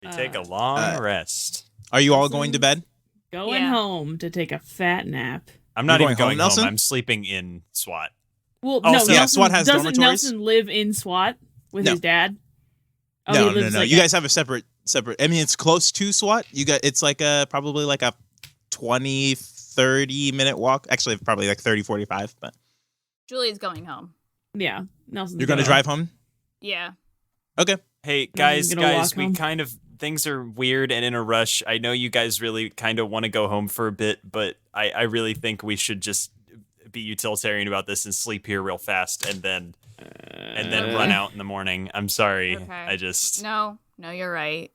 We take a long rest. Are you all going to bed? Going home to take a fat nap. I'm not even going home. Nelson? I'm sleeping in SWAT. Well, Oh, no, so- Yeah, SWAT has doesn't dormitories. Nelson live in SWAT with No. his dad? Oh, No. he lives like You guys have a separate. I mean, it's close to SWAT. It's like probably like a 20, 30 minute walk. Actually, probably like 30, 45. But Julie's going home. Yeah, Nelson's you're going to drive home? Yeah. Okay. Hey, Nelson's guys, gonna walk we home. kind of, things are weird and in a rush. I know you guys really kind of want to go home for a bit, but I really think we should just be utilitarian about this and sleep here real fast and then run out in the morning. I'm sorry. Okay. I just... No, you're right.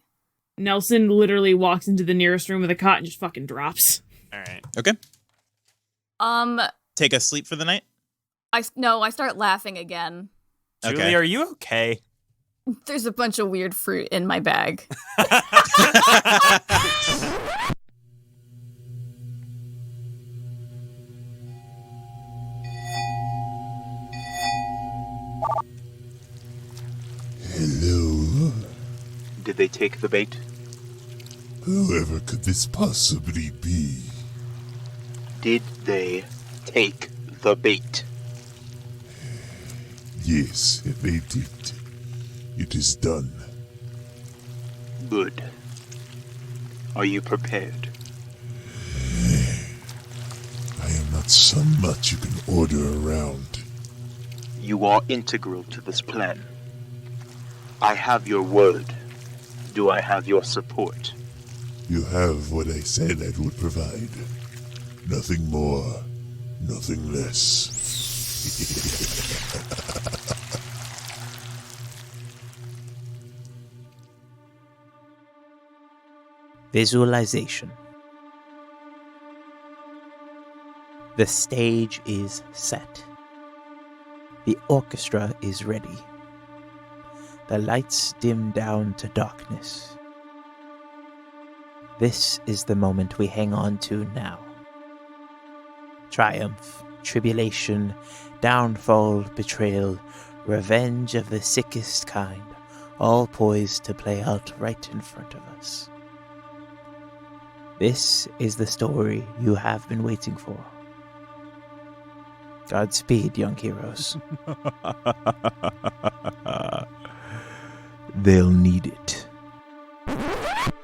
Nelson literally walks into the nearest room with a cot and just fucking drops. All right. Okay. Um, Take a sleep for the night? I start laughing again. Julie, Okay. are you okay? There's a bunch of weird fruit in my bag. Hello? Did they take the bait? Whoever could this possibly be? Did they take the bait? Yes, they did. It is done. Good. Are you prepared? I am not so much you can order around. You are integral to this plan. I have your word. Do I have your support? You have what I said I would provide. Nothing more, nothing less. Visualization. The stage is set. The orchestra is ready. The lights dim down to darkness. This is the moment we hang on to now. Triumph, tribulation, downfall, betrayal, revenge of the sickest kind, all poised to play out right in front of us. This is the story you have been waiting for. Godspeed, young heroes. They'll need it.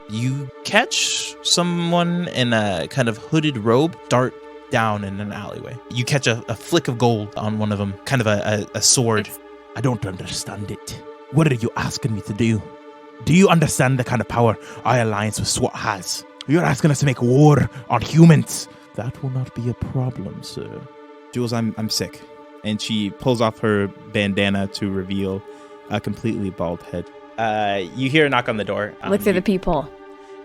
You catch someone in a kind of hooded robe dart down in an alleyway. You catch a flick of gold on one of them, kind of a sword. I don't understand it. What are you asking me to do? Do you understand the kind of power our alliance with SWAT has? You're asking us to make war on humans. That will not be a problem, sir. Jules, I'm sick. And she pulls off her bandana to reveal a completely bald head. You hear a knock on the door. Look through the peephole.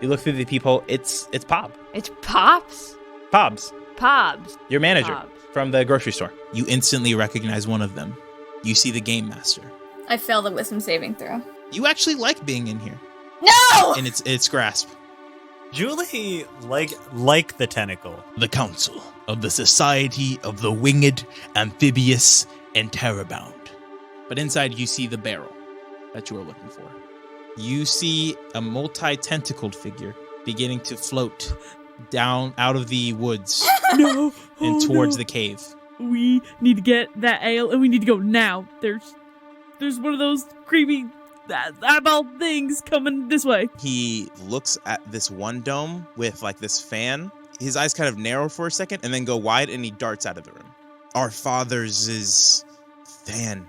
You look through the peephole. It's Pob. It's Pops? Pobs. Pobs. Your manager Pobs. from the grocery store. You instantly recognize one of them. You see the game master. I failed a wisdom saving throw. You actually like being in here. No! In its grasp. Julie, like the tentacle. The Council of the Society of the Winged, Amphibious, and Terrorbound. But inside you see the barrel that you are looking for. You see a multi-tentacled figure beginning to float down out of the woods No. and towards the cave. We need to get that ale and we need to go now. There's one of those creepy eyeball things coming this way. He looks at this one dome with like this fan. His eyes kind of narrow for a second and then go wide and he darts out of the room. Our father's is fan.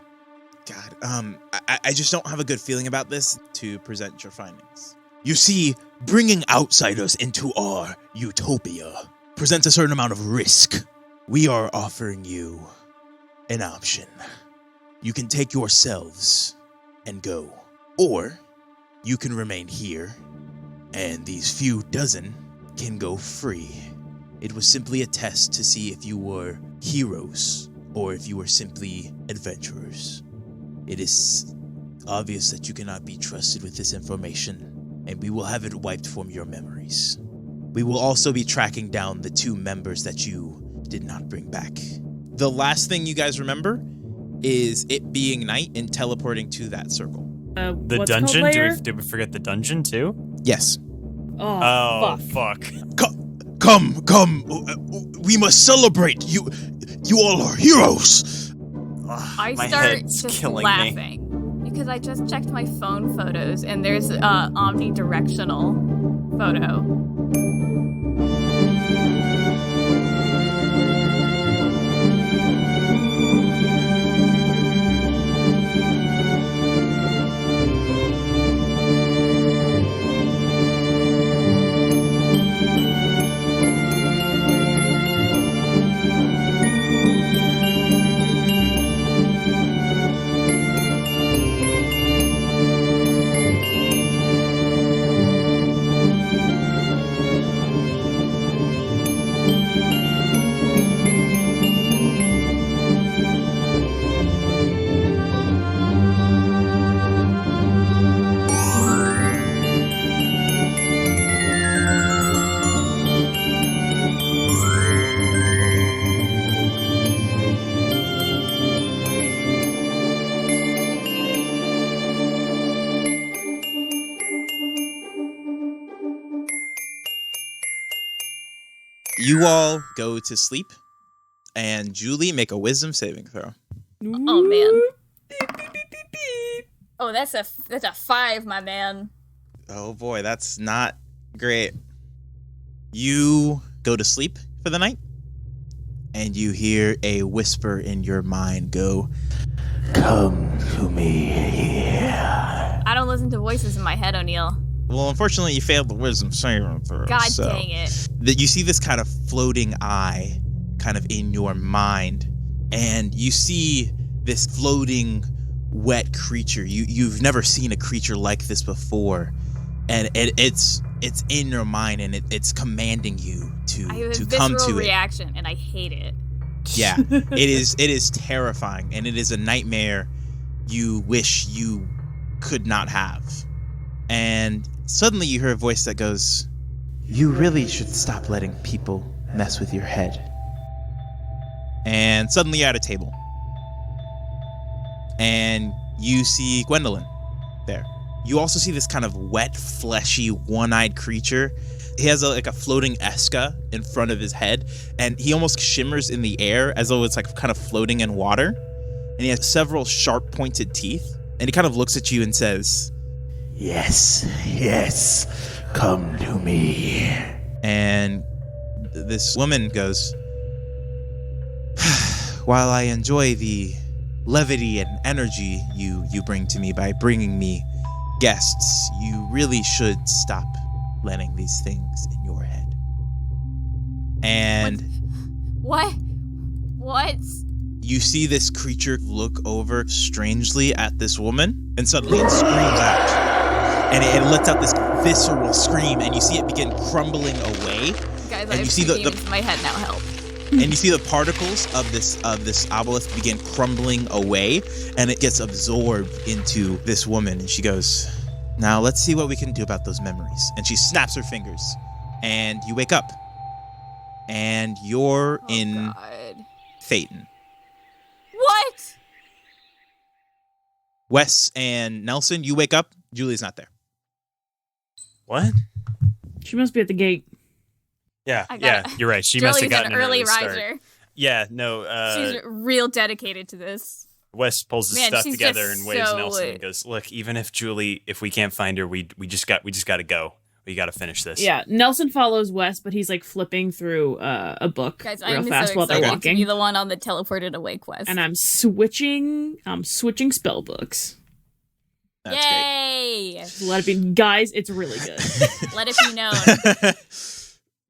God, I just don't have a good feeling about this to present your findings. You see, bringing outsiders into our utopia presents a certain amount of risk. We are offering you an option. You can take yourselves and go, or you can remain here, and these few dozen can go free. It was simply a test to see if you were heroes or if you were simply adventurers. It is obvious that you cannot be trusted with this information, and we will have it wiped from your memories. We will also be tracking down the 2 members that you did not bring back. The last thing you guys remember is it being night and teleporting to that circle. The what's dungeon? called lair? Did we forget the dungeon too? Yes. Oh, fuck. Come. We must celebrate. You all are heroes. I My start head's just killing laughing because I just checked my phone photos and there's a omnidirectional photo. You all go to sleep, and Julie, make a wisdom saving throw. Oh man. Oh, that's a 5, my man. Oh boy, that's not great. You go to sleep for the night, and you hear a whisper in your mind go, Come to me here. I don't listen to voices in my head, O'Neill. well, unfortunately, you failed the wisdom saving throw. God so dang it. that you see this kind of floating eye kind of in your mind, and you see this floating wet creature. You've never seen a creature like this before, and it's in your mind, and it's commanding you I have a to come visceral to it. reaction and I hate it. Yeah, it is terrifying, and it is a nightmare you wish you could not have. And suddenly you hear a voice that goes, You really should stop letting people mess with your head. and suddenly you're at a table. And you see Gwendolyn there. You also see this kind of wet, fleshy, one-eyed creature. He has like a floating Eska in front of his head, and he almost shimmers in the air as though it's like kind of floating in water. And he has several sharp pointed teeth, and he kind of looks at you and says, Yes, come to me. and this woman goes, while I enjoy the levity and energy you bring to me by bringing me guests, you really should stop letting these things in your head. And What? you see this creature look over strangely at this woman, and suddenly it screams out. And it lets out this visceral scream, and you see it begin crumbling away. Guys, And I you have see two the- demons in my head now. Help. And you see the particles of this obelisk begin crumbling away, and it gets absorbed into this woman. And she goes, now let's see what we can do about those memories. And she snaps her fingers, and you wake up, and you're Oh, in God. Phaeton. What? Wes and Nelson, you wake up. Julie's not there. What? She must be at the gate. Yeah, I yeah, got it. you're right. She must have Julie's gotten an early start. riser. Yeah, no. She's real dedicated to this. Wes pulls his Man, stuff she's together just and waves so- Nelson and goes, "Look, even if we can't find her, we just got to go. We got to finish this." Yeah, Nelson follows Wes, but he's like flipping through a book Guys, real I'm fast so while they're excited to be walking. the one on the teleported away quest. And I'm switching spell books. That's great. Yay! Let it be, guys. It's really good. Let it be known.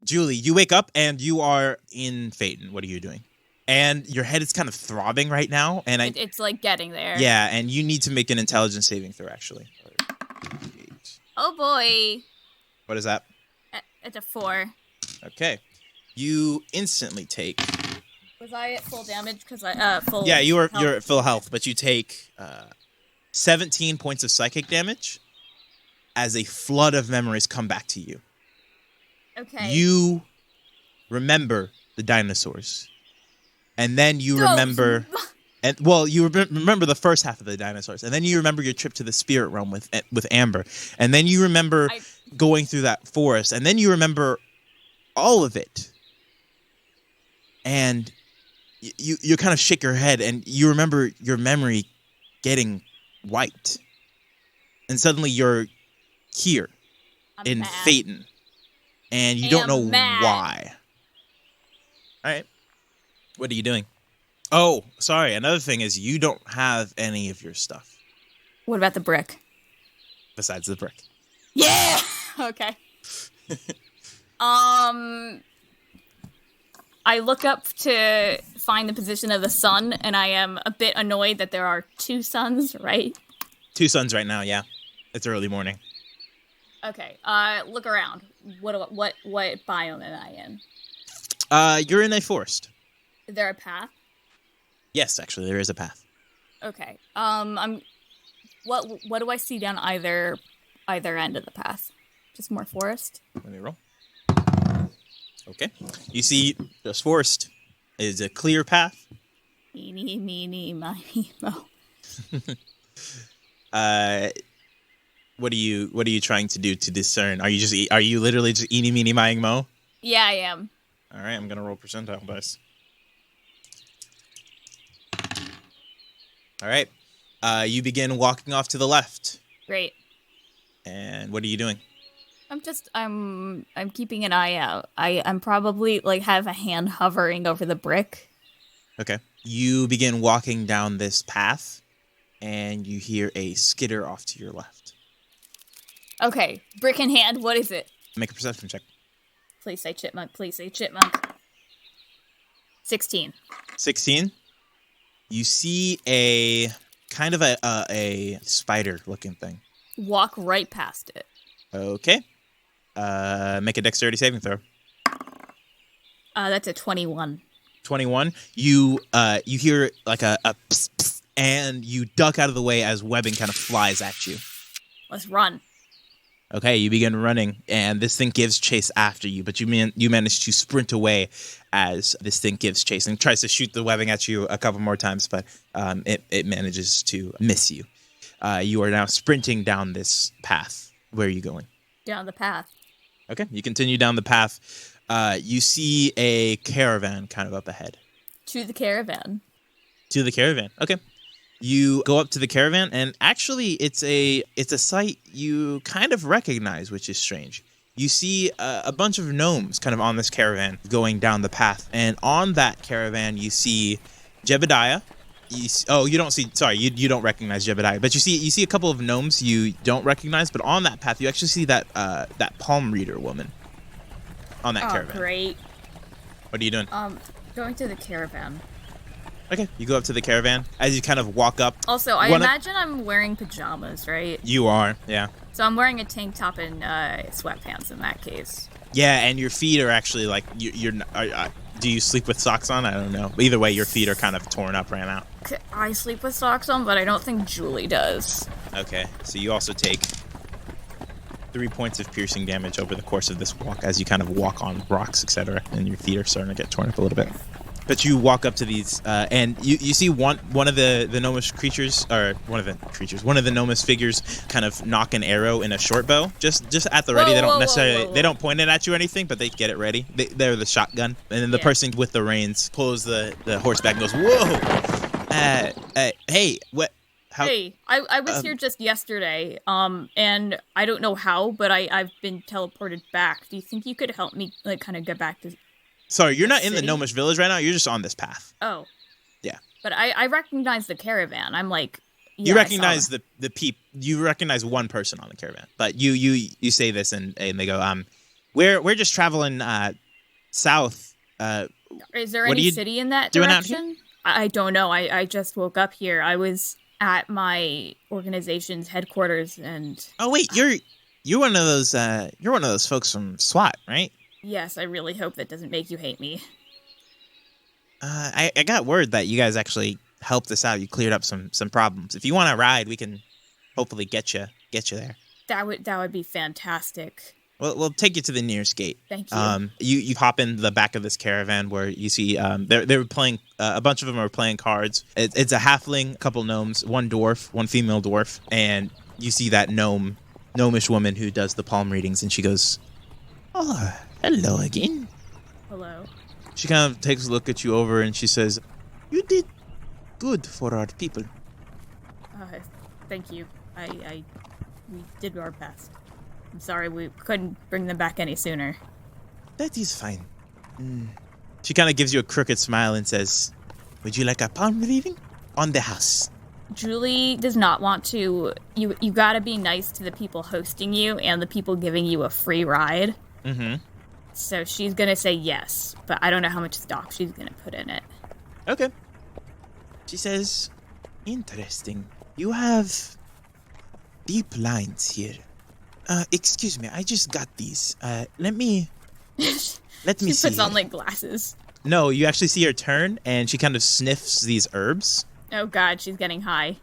Julie, you wake up and you are in Phaeton. What are you doing? And your head is kind of throbbing right now. And It's like getting there. yeah, and you need to make an intelligence saving throw, actually. Oh boy. What is that? It's a 4. Okay. You instantly take. Was I at full damage? Because I full. Yeah, you're health. at full health, but you take 17 points of psychic damage as a flood of memories come back to you. Okay. You remember the dinosaurs. And then you Those- remember And well, you remember the first half of the dinosaurs, and then you remember your trip to the spirit realm with Amber, and then you remember going through that forest, and then you remember all of it, and you kind of shake your head, and you remember your memory getting wiped, and suddenly you're here in mad. Phaeton, and you don't know why. All right, what are you doing? Oh, sorry. Another thing is you don't have any of your stuff. What about the brick? Besides the brick. Yeah! Okay. I look up to find the position of the sun, and I am a bit annoyed that there are 2 suns, right? 2 suns right now, yeah. It's early morning. Okay. Look around. What biome am I in? You're in a forest. Is there a path? Yes, actually, there is a path. Okay. What do I see down either end of the path? Just more forest? Let me roll. Okay. You see this forest is a clear path. Eeny, meeny, miny, mo. What are you trying to do to discern? Are you literally just eeny, meeny, miny, mo? Yeah, I am. All right, I'm gonna roll percentile dice. All right. You begin walking off to the left. Great. And what are you doing? I'm keeping an eye out. I'm probably have a hand hovering over the brick. Okay. You begin walking down this path, and you hear a skitter off to your left. Okay, brick in hand. What is it? Make a perception check. Please say chipmunk. Please say chipmunk. 16. 16. You see a kind of a spider-looking thing. Walk right past it. Okay. Make a dexterity saving throw. That's a 21. 21. You hear like a pss, pss, and you duck out of the way as webbing kind of flies at you. Let's run. Okay, you begin running, and this thing gives chase after you, but you manage to sprint away as this thing gives chase and tries to shoot the webbing at you a couple more times, but it manages to miss you. You are now sprinting down this path. Where are you going? Down the path. Okay, you continue down the path. You see a caravan kind of up ahead. To the caravan. To the caravan. Okay. You go up to the caravan, and actually, it's a sight you kind of recognize, which is strange. You see a bunch of gnomes kind of on this caravan going down the path, and on that caravan, you see Jebediah. You don't see. Sorry, you don't recognize Jebediah, but you see a couple of gnomes you don't recognize. But on that path, you actually see that palm reader woman on that caravan. Oh, great. What are you doing? Going to the caravan. Okay, you go up to the caravan. As you kind of walk up. Also, I imagine I'm wearing pajamas, right? You are, yeah. So I'm wearing a tank top and sweatpants in that case. Yeah, and your feet are actually like you're. Do you sleep with socks on? I don't know. Either way, your feet are kind of torn up right now. I sleep with socks on, but I don't think Julie does. Okay, so you also take 3 points of piercing damage over the course of this walk as you kind of walk on rocks, etc., and your feet are starting to get torn up a little bit. But you walk up to these, and you see one of the gnomish creatures, or one of the gnomish figures, kind of knock an arrow in a short bow, just at the ready. They don't necessarily, they don't point it at you or anything, but they get it ready. They're the shotgun, and then the person with the reins pulls the horse back and goes, "Whoa, hey, what? How?" Hey, I was here just yesterday, and I don't know how, but I've been teleported back. Do you think you could help me, kind of get back to? Sorry, you're not in the gnomish village right now. You're just on this path. Oh. Yeah. But I recognize the caravan. I'm like, yeah, you recognize the you recognize one person on the caravan. But you say this and they go, we're just traveling south. Is there any city in that direction? I don't know. I just woke up here. I was at my organization's headquarters and oh wait, you're one of those folks from SWAT, right? Yes, I really hope that doesn't make you hate me. I got word that you guys actually helped us out. You cleared up some problems. If you want to ride, we can hopefully get you there. That would be fantastic. We'll take you to the nearest gate. Thank you. You hop in the back of this caravan where you see they're playing. A bunch of them are playing cards. It's a halfling, a couple gnomes, one dwarf, one female dwarf, and you see that gnomish woman who does the palm readings, and she goes, "Oh, hello again." Hello. She kind of takes a look at you over, and she says, "You did good for our people." Thank you. We did our best. I'm sorry we couldn't bring them back any sooner. That is fine. She kind of gives you a crooked smile and says, "Would you like a palm reading? On the house." Julie does not want to. You gotta be nice to the people hosting you and the people giving you a free ride. Mm-hmm. So she's gonna say yes, but I don't know how much stock she's gonna put in it. Okay. She says, "Interesting. You have deep lines here. Excuse me, I just got these. Let me see. She puts on, here." like, glasses. No, you actually see her turn, and she kind of sniffs these herbs. Oh god, she's getting high.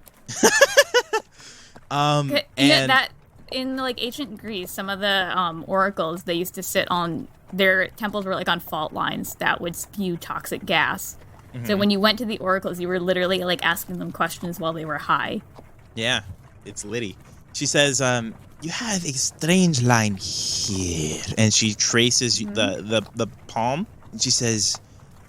And that in, like, ancient Greece, some of the oracles, they used to sit on their temples were like on fault lines that would spew toxic gas. Mm-hmm. So when you went to the oracles, you were literally like asking them questions while they were high. Yeah, it's Liddy. She says, "You have a strange line here," and she traces the palm. And she says,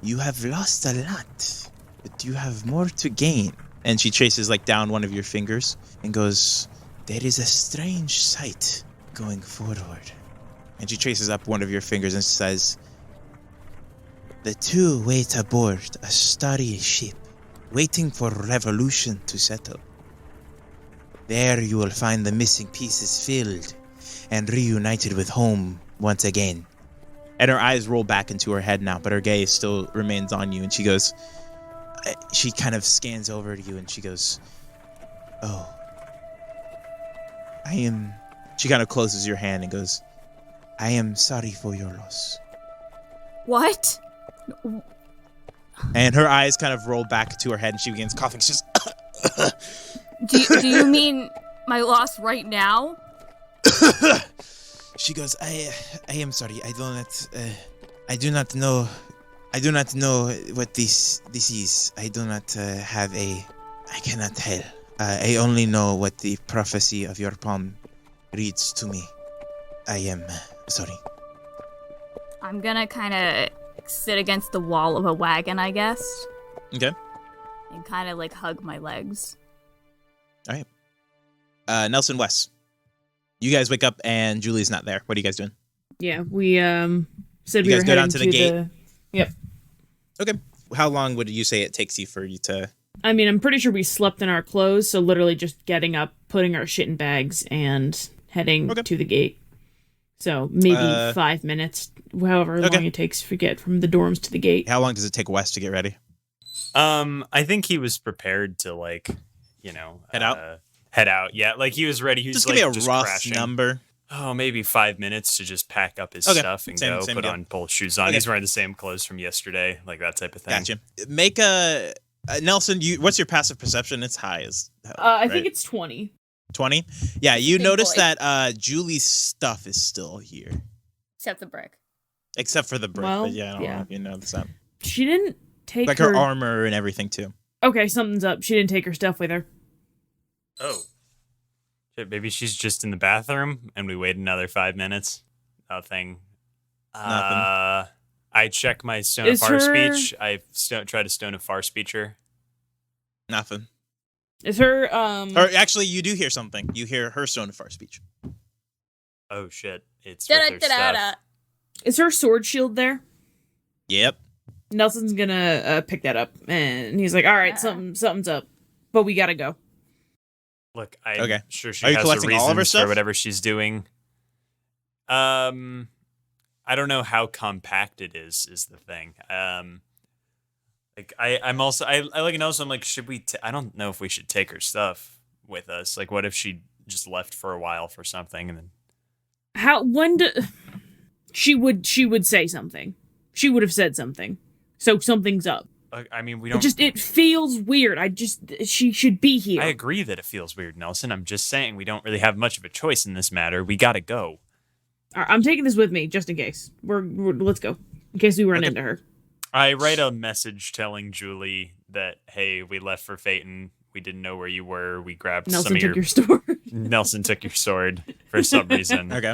"You have lost a lot, but you have more to gain." And she traces like down one of your fingers and goes, "There is a strange sight going forward." And she traces up one of your fingers and says, "The two wait aboard a starry ship, waiting for revolution to settle. There you will find the missing pieces filled and reunited with home once again." And her eyes roll back into her head now, but her gaze still remains on you. And she goes, she kind of scans over to you and she goes, "Oh, she kind of closes your hand and goes, "I am sorry for your loss." What? And her eyes kind of roll back to her head and she begins coughing. She's just, do you mean my loss right now? She goes, I am sorry. I do not know what this is. I do not I cannot tell. I only know what the prophecy of your palm reads to me. I am sorry." I'm gonna kind of sit against the wall of a wagon, I guess. Okay. And kind of like hug my legs. All right. Nelson, Wes, you guys wake up and Julie's not there. What are you guys doing? Yeah, we said you we guys were go down heading to the gate. Yep. Okay. How long would you say it takes you for you to? I mean, I'm pretty sure we slept in our clothes, so literally just getting up, putting our shit in bags, and heading to the gate. So maybe 5 minutes, however long it takes to get from the dorms to the gate. How long does it take Wes to get ready? I think he was prepared to head out. Head out, yeah. Like he was ready. He was just like, give me a rough crashing. number. Oh, maybe 5 minutes to just pack up his stuff and go. Put on both shoes on. He's wearing the same clothes from yesterday, like that type of thing. Gotcha. Make a Nelson. What's your passive perception? It's high as hell. I think it's 20. 20? Yeah, you notice that Julie's stuff is still here. Except the brick. Except for the brick, well, but yeah, I don't know if you noticed that. She didn't take like her armor and everything, too. Okay, something's up. She didn't take her stuff with her. Oh. Shit, maybe she's just in the bathroom and we wait another 5 minutes. Nothing. Nothing. I check my stone of far speech. I try to stone of far speech her. Nothing. Is her, Or actually, you do hear something. You hear her stone of far speech. Oh, shit. It's with her stuff. Is her sword shield there? Yep. Nelson's gonna pick that up, and he's like, "All right, something's up, but we gotta go." Look, I'm sure she Are you has collecting a reason all of her stuff? for whatever she's doing. I don't know how compact it is the thing. Like I'm also I like Nelson. I'm like, should we? I don't know if we should take her stuff with us. Like, what if she just left for a while for something and then? She would say something. She would have said something. So something's up. I mean, we don't. It feels weird. She should be here. I agree that it feels weird, Nelson. I'm just saying we don't really have much of a choice in this matter. We gotta go. All right, I'm taking this with me just in case. Let's go. In case we run into her. I write a message telling Julie that, hey, we left for Phaeton. We didn't know where you were. We grabbed Nelson some of took your sword. Nelson took your sword for some reason. Okay.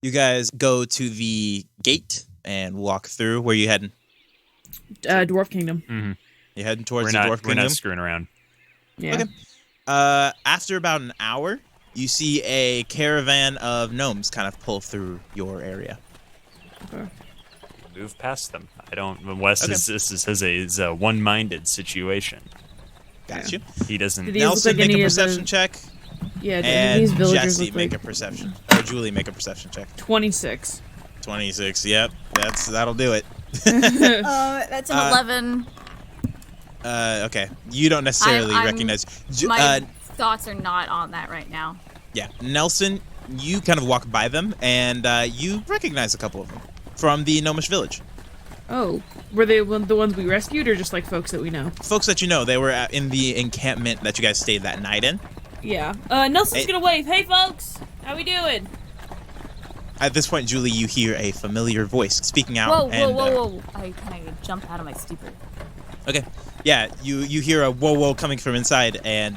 You guys go to the gate and walk through. Where you heading? Dwarf Kingdom. Mm-hmm. You heading towards We're the Dwarf We're Kingdom? not screwing around. Yeah. Okay. After about an hour, you see a caravan of gnomes kind of pull through your area. Okay. Move past them. I don't. Wes Okay. is a one-minded situation. Got you. He doesn't. Did he look Nelson, like make any a of the- perception check. Yeah, do any of And these villagers Jesse, look make like a perception. Or Julie, make a perception check. 26. 26. Yep, that'll do it. That's an 11. Okay. You don't necessarily I'm- recognize. My thoughts are not on that right now. Yeah, Nelson, you kind of walk by them, and you recognize a couple of them from the Gnomish village. Oh, were they the ones we rescued, or just like folks that we know? Folks that you know, they were in the encampment that you guys stayed that night in. Yeah. Nelson's Hey. gonna wave. Hey, folks, how we doing? At this point, Julie, you hear a familiar voice speaking out. Whoa, and, whoa. Can I jump out of my stupor? Okay. Yeah, you hear a whoa coming from inside, and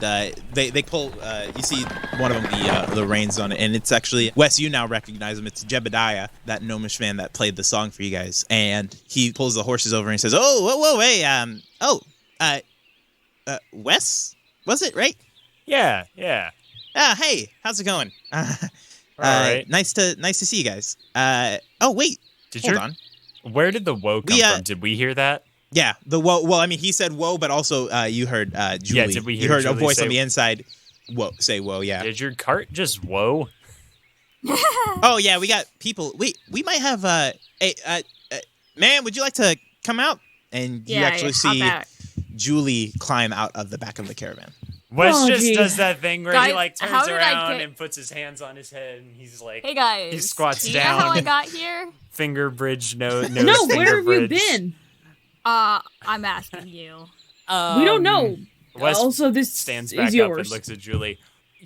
they pull. You see one of them the reins on it, and it's actually Wes. You now recognize him. It's Jebediah, that gnomish man that played the song for you guys, and he pulls the horses over and he says, "Oh, whoa, hey, Wes, was it right? Yeah. Hey, how's it going? Alright. Nice to see you guys. Oh wait, hold on. Where did the whoa come from? Did we hear that? Yeah, the whoa. Well, I mean, he said whoa, but also you heard Julie. Yeah, did we hear You heard Julie a voice say- on the inside. Whoa, say whoa, yeah. Did your cart just whoa? Oh yeah, we got people. We might have man, would you like to come out? And you actually see Julie climb out of the back of the caravan. Wes Oh, just gee. does that thing where he Guys, like how turns did I around get- and puts his hands on his head and he's like, Hey guys, He squats do you know how I down. got here? finger bridge, no, No, finger where have you bridge. been? I'm asking you. We don't know. Wes Also, this stands is back up yours. and looks at Julie.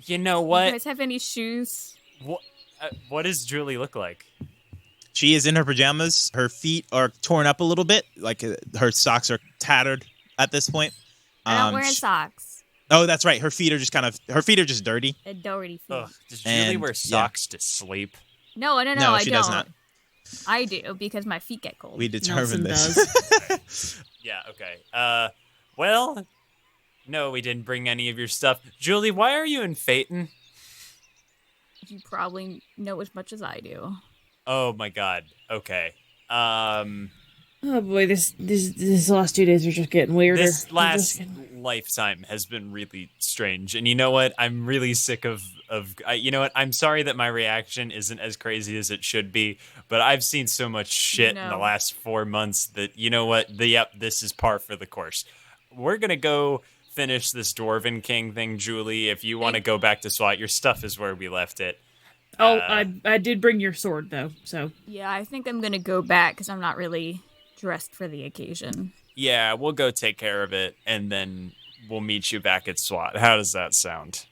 You know You what? guys have any shoes? What does Julie look like? She is in her pajamas. Her feet are torn up a little bit, like her socks are tattered at this point. I'm not wearing socks. Oh, that's right. Her feet are just dirty. A dirty feet. Ugh, does Julie And, wear yeah. socks to sleep? No, No, I she don't. does not. I do because my feet get cold. We determined Nelson this. Yeah, okay. Well, no, we didn't bring any of your stuff. Julie, why are you in Phaeton? You probably know as much as I do. Oh my god. Okay. Oh boy, this last 2 days are just getting weirder. This They're last just getting- lifetime has been really strange. And you know what? I'm really sick of you know what? I'm sorry that my reaction isn't as crazy as it should be, but I've seen so much shit in the No. last 4 months that, you know what? This is par for the course. We're going to go finish this Dwarven King thing, Julie. If you want to go back to SWAT, your stuff is where we left it. Oh, I did bring your sword though, so Yeah, I think I'm gonna go back because I'm not really dressed for the occasion. Yeah, we'll go take care of it, and then we'll meet you back at SWAT. How does that sound?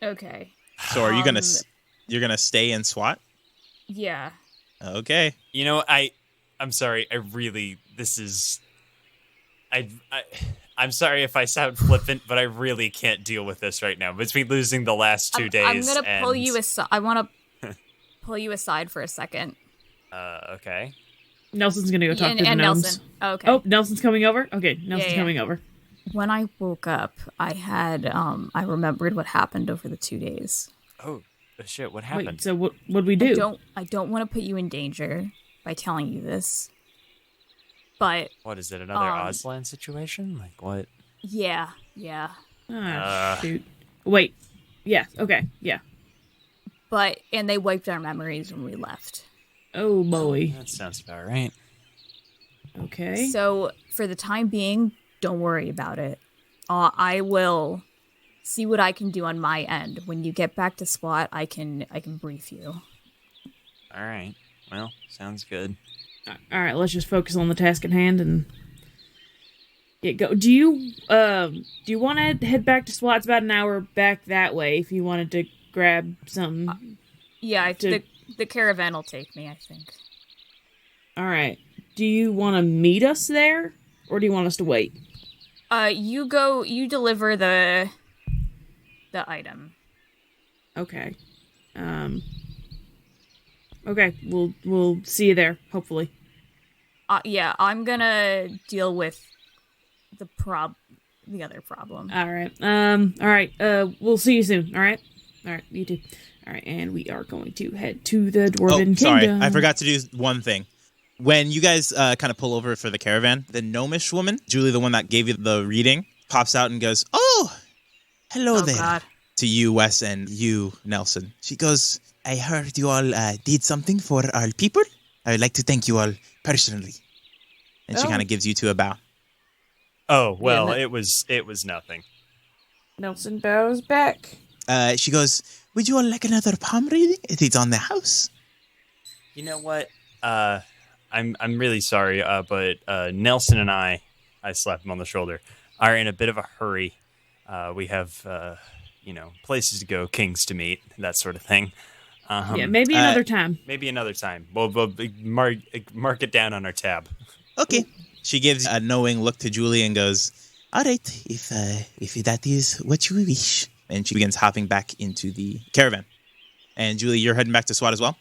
Okay. So are you you're gonna stay in SWAT? Yeah. Okay. You know, I'm sorry. I'm sorry if I sound flippant, but I really can't deal with this right now. Between losing the last 2 days, I'm gonna pull and- you aside. I want to pull you aside for a second. Okay. Nelson's gonna go talk to the and gnomes. Nelson. Okay. Oh, Nelson's coming over? Okay, Nelson's yeah. coming over. When I woke up, I had I remembered what happened over the 2 days. Oh shit! What happened? Wait, so what'd we do? I don't want to put you in danger by telling you this, but What is it? Another Auslan situation? Like what? yeah. Shoot. Wait. Yeah, okay, yeah. And they wiped our memories when we left. Oh boy. That sounds about right. Okay. So for the time being, don't worry about it. I will see what I can do on my end. When you get back to SWAT, I can brief you. All right. Well, sounds good. All right, let's just focus on the task at hand and get go. Do you want to head back to SWAT? It's about an hour back that way. If you wanted to grab some. Yeah, The caravan will take me, I think. All right. Do you want to meet us there, or do you want us to wait? You go. You deliver the item. Okay. Okay. We'll see you there. Hopefully. Yeah, I'm gonna deal with the other problem. All right. All right. We'll see you soon. All right. All right. You too. All right. And we are going to head to the Dwarven Sorry, Kingdom. I forgot to do one thing. When you guys kind of pull over for the caravan, the gnomish woman, Julie, the one that gave you the reading, pops out and goes, "Oh, hello there." God. To you, Wes, and you, Nelson. She goes, "I heard you all did something for our people. I would like to thank you all personally." And she kind of gives you two a bow. Oh, well, Yeah, it was nothing. Nelson bows back. She goes, "Would you all like another palm reading? It is on the house." You know what? I'm really sorry, but Nelson and I slapped him on the shoulder, are in a bit of a hurry. We have, places to go, kings to meet, that sort of thing. Yeah, maybe another time. Maybe another time. We'll mark it down on our tab. Okay. She gives a knowing look to Julie and goes, "All right, if that is what you wish." And she begins hopping back into the caravan. And Julie, you're heading back to SWAT as well?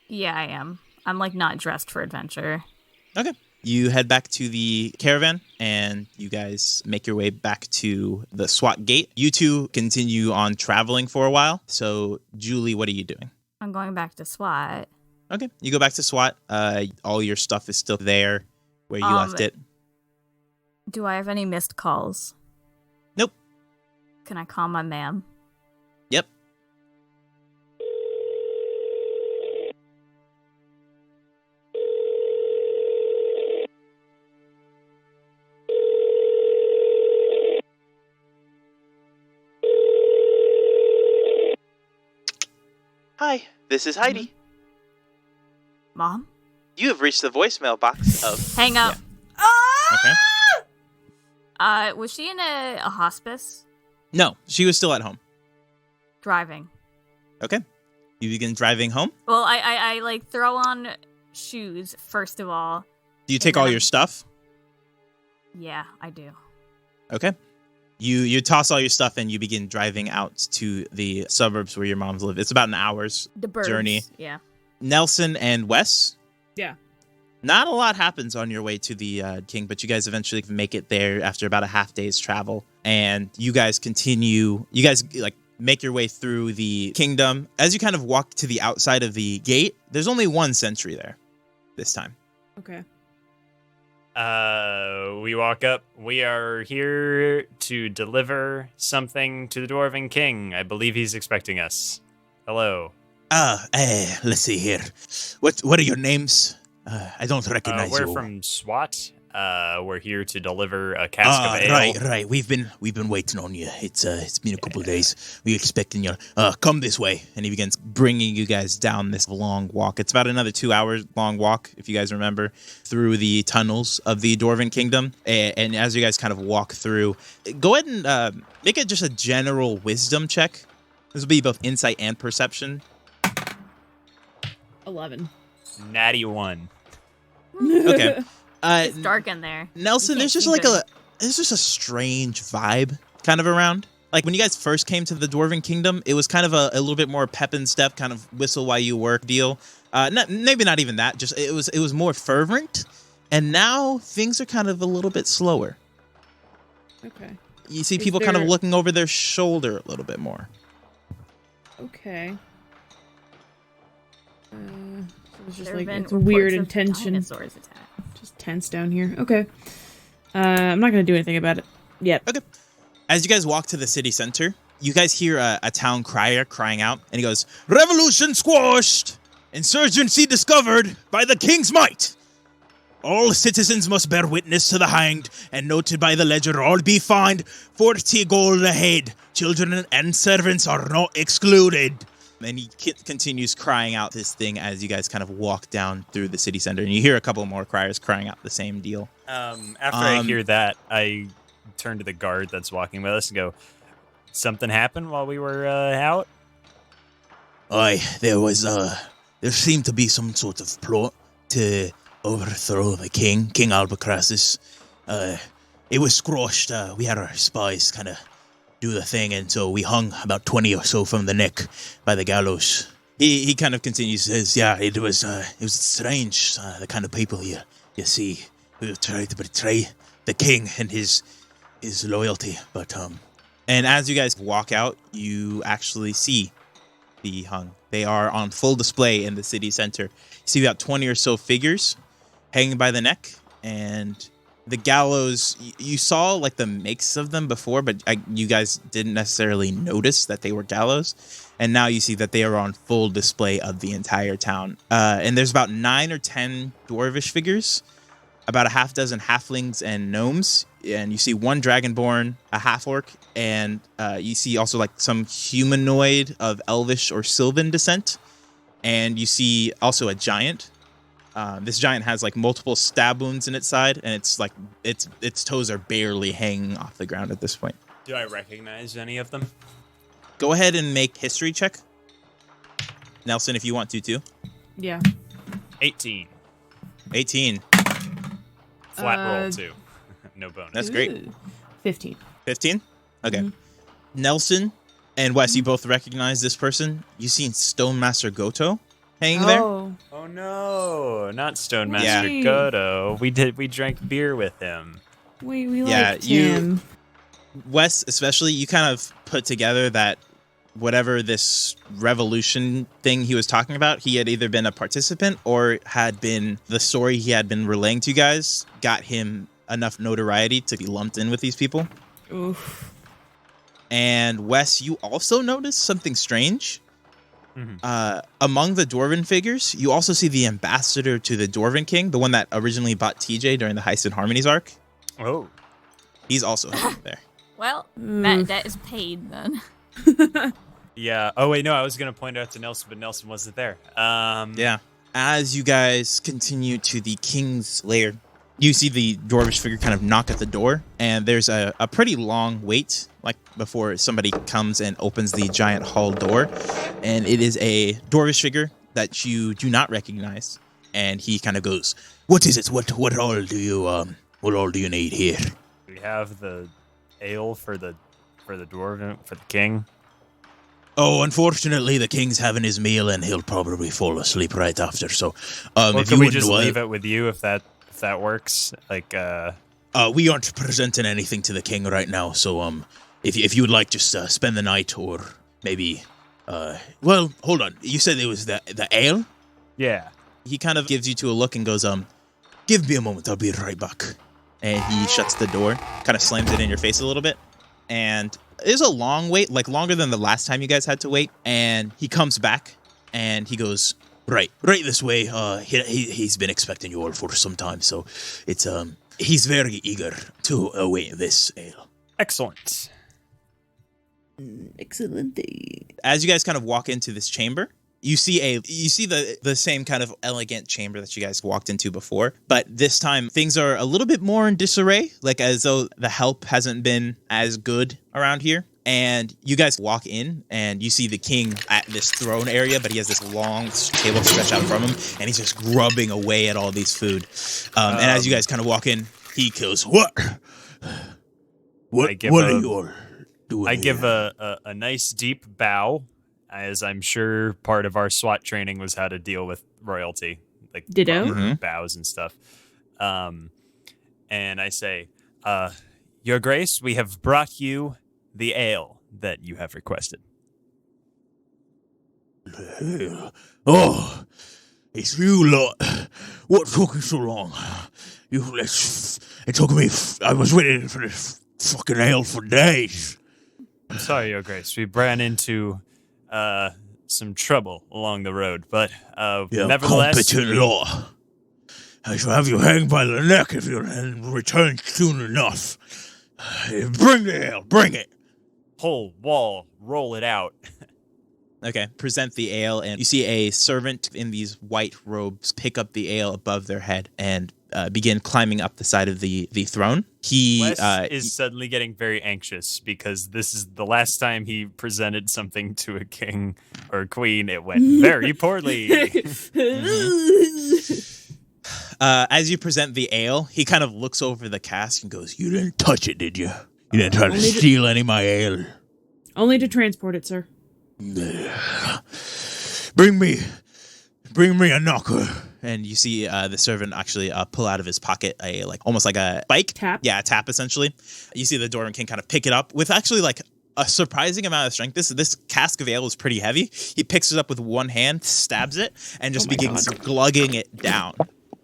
Yeah, I am. I'm not dressed for adventure. Okay. You head back to the caravan, and you guys make your way back to the SWAT gate. You two continue on traveling for a while. So, Julie, what are you doing? I'm going back to SWAT. Okay. You go back to SWAT. All your stuff is still there where you left it. Do I have any missed calls? Nope. Can I call my ma'am? Yep. Hi, this is Heidi. Mom? You have reached the voicemail box of... Hang up. Okay. Was she in a hospice? No, she was still at home. Driving. Okay. You begin driving home. Well, I throw on shoes, first of all. Do you take all your stuff? Yeah, I do. Okay. You toss all your stuff and you begin driving out to the suburbs where your moms live. It's about an hour's journey. Yeah. Nelson and Wes? Yeah. Not a lot happens on your way to the King, but you guys eventually make it there after about a half day's travel. And you guys make your way through the kingdom. As you kind of walk to the outside of the gate, there's only one sentry there this time. Okay. We walk up. We are here to deliver something to the Dwarven King. I believe he's expecting us. Hello. Let's see here. What are your names? I don't recognize we're you. from SWAT. We're here to deliver a cask of ale. Right. We've been waiting on you. It's been a couple of days. We're expecting you. Come this way. And he begins bringing you guys down this long walk. It's about another 2 hours long walk, if you guys remember, through the tunnels of the Dwarven Kingdom. And as you guys kind of walk through, go ahead and make it just a general wisdom check. This will be both insight and perception. 11. Natty 1. Okay. It's dark in there. Nelson, there's just a strange vibe kind of around. Like when you guys first came to the Dwarven Kingdom, it was kind of a little bit more pep and step, kind of whistle while you work deal. Maybe not even that. Just it was more fervent, and now things are kind of a little bit slower. Okay. You see people kind of looking over their shoulder a little bit more. Okay. So it's just There have been it's a weird reports of intention. dinosaurs attack. Just tense down here. Okay. I'm not gonna do anything about it yet. Okay. As you guys walk to the city center, you guys hear a town crier crying out, and he goes, "Revolution squashed! Insurgency discovered by the king's might! All citizens must bear witness to the hanged, and noted by the ledger, all be fined 40 gold a head. Children and servants are not excluded." And he continues crying out this thing as you guys kind of walk down through the city center. And you hear a couple more criers crying out the same deal. After I hear that, I turn to the guard that's walking with us and go, "Something happened while we were out?" Aye, there was there seemed to be some sort of plot to overthrow the king, King Albatracis. It was squashed. We had our spies kind of do the thing, and so we hung about 20 or so from the neck by the gallows. He kind of continues, says, yeah, it was strange, the kind of people you see who try to betray the king and his loyalty. But And as you guys walk out, you actually see the hung. They are on full display in the city center. You see about 20 or so figures hanging by the neck, and the gallows, you saw like the makes of them before, but you guys didn't necessarily notice that they were gallows. And now you see that they are on full display of the entire town. And there's about 9 or 10 dwarvish figures, about a half dozen halflings and gnomes. And you see one dragonborn, a half orc, and you see also like some humanoid of elvish or sylvan descent. And you see also a giant. This giant has like multiple stab wounds in its side, and it's like its toes are barely hanging off the ground at this point. Do I recognize any of them? Go ahead and make history check, Nelson, if you want to too. Yeah. 18. 18. Flat roll too. No bonus. That's great. Ooh. 15. 15? Okay. Nelson and Wes, you both recognize this person. You seen Stone Master Goto hanging there? Oh. Oh no, not Stone Master Yeah. Goto. We drank beer with him. We Yeah, liked him. Wes, especially, you kind of put together that whatever this revolution thing he was talking about, he had either been a participant or had been the story he had been relaying to you guys got him enough notoriety to be lumped in with these people. Oof. And Wes, you also noticed something strange. Mm-hmm. Among the Dwarven figures, you also see the ambassador to the Dwarven King, the one that originally bought TJ during the Heist and Harmonies arc. Oh. He's also there. Well, that is paid then. Yeah. Oh wait, no, I was gonna point out to Nelson, but Nelson wasn't there. Yeah. As you guys continue to the King's lair, you see the Dwarvish figure kind of knock at the door, and there's a pretty long wait, like before somebody comes and opens the giant hall door, and it is a Dwarvish figure that you do not recognize, and he kind of goes, What is it? What all do you need here? We have the ale for the dwarven for the king. Oh, unfortunately, the king's having his meal, and he'll probably fall asleep right after. So, Well, if can you we wouldn't just wa- leave it with you if that works? Like, we aren't presenting anything to the king right now. So, if you would like, just spend the night, or maybe, well, hold on. You said it was the ale? yeah. he kind of gives you to a look and goes, Give me a moment. I'll be right back. and he shuts the door, kind of slams it in your face a little bit. And it was a long wait, like longer than the last time you guys had to wait. And he comes back and he goes, Right this way. He's been expecting you all for some time, so it's he's very eager to await this ale. Excellent. Excellent. as you guys kind of walk into this chamber, you see the same kind of elegant chamber that you guys walked into before, but this time things are a little bit more in disarray, like as though the help hasn't been as good around here. And you guys walk in and you see the king at this throne area, but he has this long table stretched out from him, and he's just grubbing away at all these food. And as you guys kind of walk in, he goes, What are you all doing? I give here? a nice deep bow, as I'm sure part of our SWAT training was how to deal with royalty, like Ditto. proper bows and stuff. And I say, Your Grace, we have brought you the ale that you have requested. Oh, it's you lot. What took you so long? It took me. I was waiting for this fucking ale for days. I'm sorry, Your Grace. We ran into some trouble along the road, but nevertheless, Competent law. I shall have you hanged by the neck if you don't return soon enough. Bring the ale. Bring it. whole wall, roll it out. Okay, present the ale, and you see a servant in these white robes pick up the ale above their head and begin climbing up the side of the throne. Wes is suddenly getting very anxious because this is the last time he presented something to a king or queen. It went very poorly. As you present the ale, he kind of looks over the cask and goes, You didn't touch it, did you? You didn't try to steal any of my ale. Only to transport it, sir. Bring me a knocker. And you see the servant actually pull out of his pocket almost like a spike. Tap? Yeah, a tap, essentially. You see the Dwarven King kind of pick it up with actually like a surprising amount of strength. This cask of ale is pretty heavy. He picks it up with one hand, stabs it, and just begins glugging it down.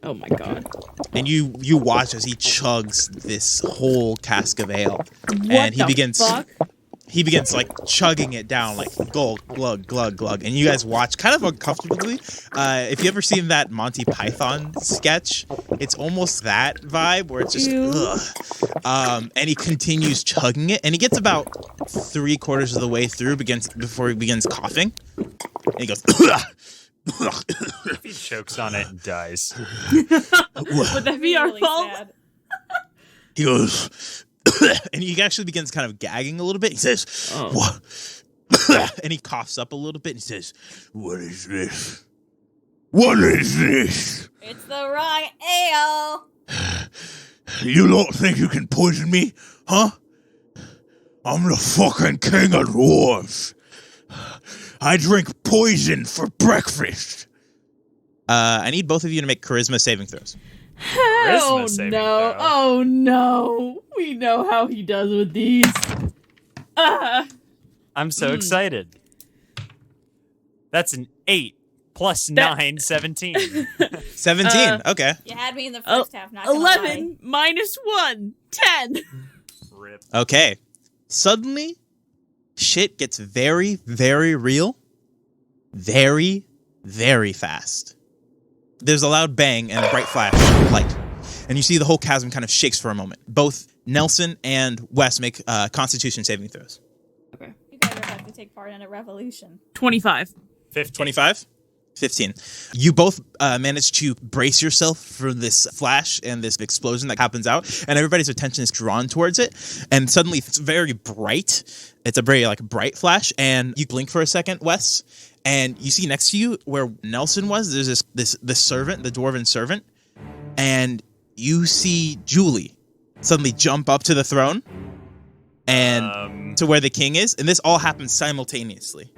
Oh my god. And you watch as he chugs this whole cask of ale. What the fuck? He begins like chugging it down, like glug, glug, glug, glug. And you guys watch kind of uncomfortably. If you ever seen that Monty Python sketch, it's almost that vibe where it's just, ugh. And he continues chugging it. And he gets about 3/4 of the way through before he begins coughing. And he goes, If he chokes on it and dies. Would that be our Really fault? sad. He goes, and he actually begins kind of gagging a little bit. He says, What? And he coughs up a little bit and he says, What is this? What is this? It's the wrong ale. You don't think you can poison me, huh? I'm the fucking king of dwarves. I drink poison for breakfast. I need both of you to make charisma saving throws. Oh saving no. throw. Oh no. We know how he does with these. I'm so excited. That's an 8 plus 9, 17. 17. Okay. You had me in the first half, not gonna 11 minus 1. 10. Rip. Okay. Suddenly, shit gets very, very real. Very, very fast. There's a loud bang and a bright flash of light. And you see the whole chasm kind of shakes for a moment. Both Nelson and Wes make Constitution saving throws. Okay. You guys are about to take part in a revolution. 25. 15. 25? 15. You both manage to brace yourself for this flash and this explosion that happens out, and everybody's attention is drawn towards it. And suddenly, it's very bright. It's a very bright flash, and you blink for a second, Wes, and you see next to you where Nelson was. There's this servant, the dwarven servant, and you see Julie suddenly jump up to the throne and to where the king is, and this all happens simultaneously.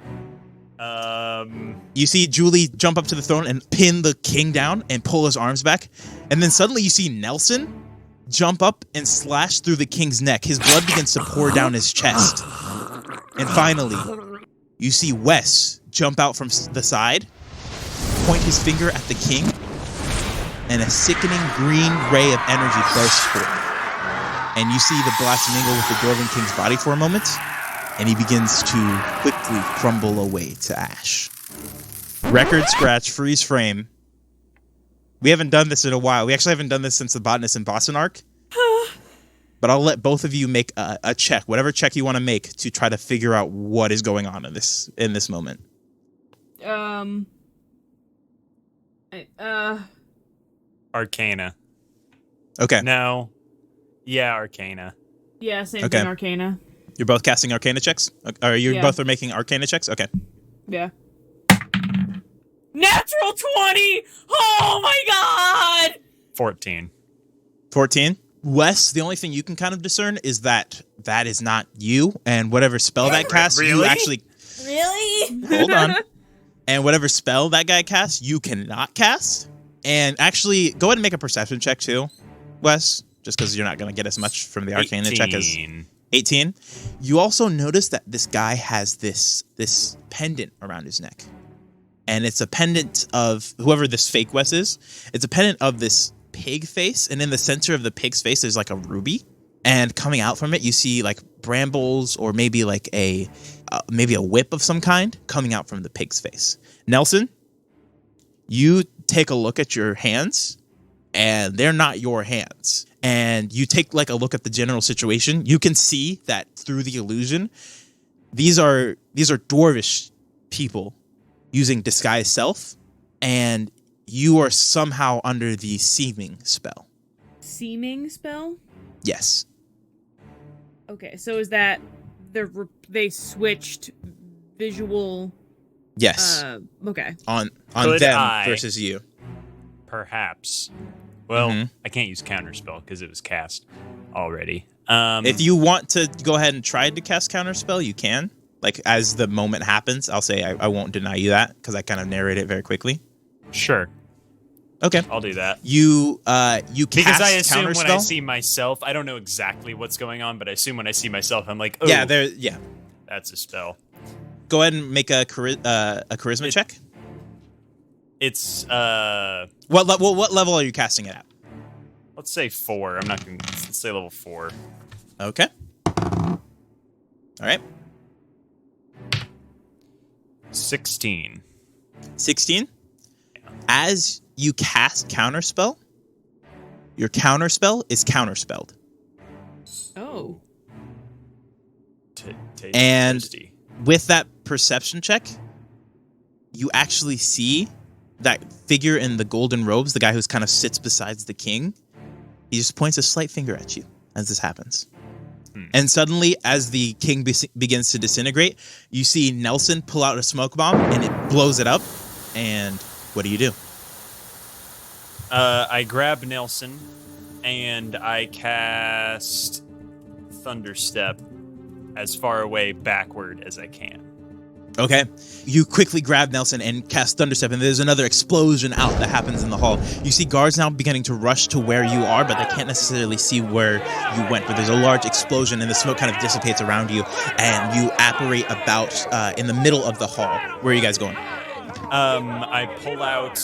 You see Julie jump up to the throne and pin the king down and pull his arms back. And then suddenly you see Nelson jump up and slash through the king's neck. His blood begins to pour down his chest. And finally, you see Wes jump out from the side, point his finger at the king, and a sickening green ray of energy bursts forth. And you see the blast mingle with the Dwarven King's body for a moment, and he begins to quickly crumble away to ash. Record scratch, freeze frame. We haven't done this in a while. We actually haven't done this since the Botanist in Boston arc. But I'll let both of you make a check, whatever check you want to make, to try to figure out what is going on in this moment. Arcana. Okay. No. Yeah, Arcana. Yeah, same Okay. thing, Arcana. You're both casting Arcana checks? Or you Yeah. both are making Arcana checks? Okay. Yeah. Natural 20! Oh my god! 14. 14. Wes, the only thing you can kind of discern is that is not you, and whatever spell that casts, you Really? actually... Really? Hold on. And whatever spell that guy casts, you cannot cast. And actually, go ahead and make a perception check too, Wes, just because you're not going to get as much from the Arcana check as... 18. You also notice that this guy has this pendant around his neck. And it's a pendant of whoever this fake Wes is. It's a pendant of this pig face, and in the center of the pig's face there's like a ruby, and coming out from it you see like brambles or maybe like a whip of some kind coming out from the pig's face. Nelson, you take a look at your hands, and they're not your hands. And you take like a look at the general situation. You can see that through the illusion, these are dwarvish people using disguise self, and you are somehow under the seeming spell. Seeming spell? Yes. Okay, so is that they switched visual? Yes. Okay. On Could them I- versus you. Perhaps. Well, Mhm. I can't use counterspell because it was cast already. If you want to go ahead and try to cast counterspell, you can. Like, as the moment happens, I'll say I won't deny you that, because I kind of narrate it very quickly. Sure, Okay. I'll do that. You Because cast I assume when I counterspell. see myself, I don't know exactly what's going on, but I assume when I see myself, I'm like, oh, Yeah, that's a spell. Go ahead and make a charisma check. It's, What level are you casting it at? let's say 4. I'm not going to, let's say level 4. Okay. All right. 16. 16. As you cast counterspell, your counterspell is counterspelled. Oh. And- Tasty. With that perception check, you actually see that figure in the golden robes, the guy who's kind of sits beside the king. He just points a slight finger at you as this happens. And suddenly, as the king begins to disintegrate, you see Nelson pull out a smoke bomb, and it blows it up. And what do? I grab Nelson, and I cast Thunderstep as far away backward as I can. Okay. You quickly grab Nelson and cast Thunderstep, and there's another explosion out that happens in the hall. You see guards now beginning to rush to where you are, but they can't necessarily see where you went. But there's a large explosion, and the smoke kind of dissipates around you, and you apparate about in the middle of the hall. Where are you guys going? I pull out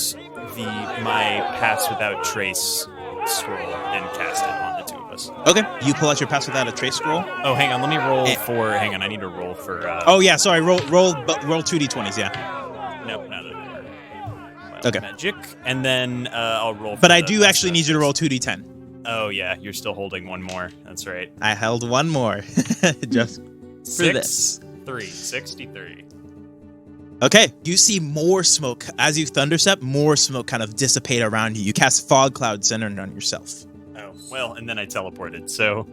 my Pass Without Trace scroll and cast it on the two of us. Okay. You pull out your Pass Without a Trace scroll. Oh, hang on. Let me roll for... Hang on. I need to roll for... Oh, yeah. Sorry. Roll 2d20s, yeah. No, not that. Okay. Magic. And then I'll roll for But I the do Pass actually Without need you to Trace. roll 2d10. Oh, yeah. You're still holding one more. That's right. I held one more. Just for this. 63. Okay, you see more smoke. As you thunderstep, more smoke kind of dissipate around you. You cast fog cloud centered on yourself. Oh, well, and then I teleported, so...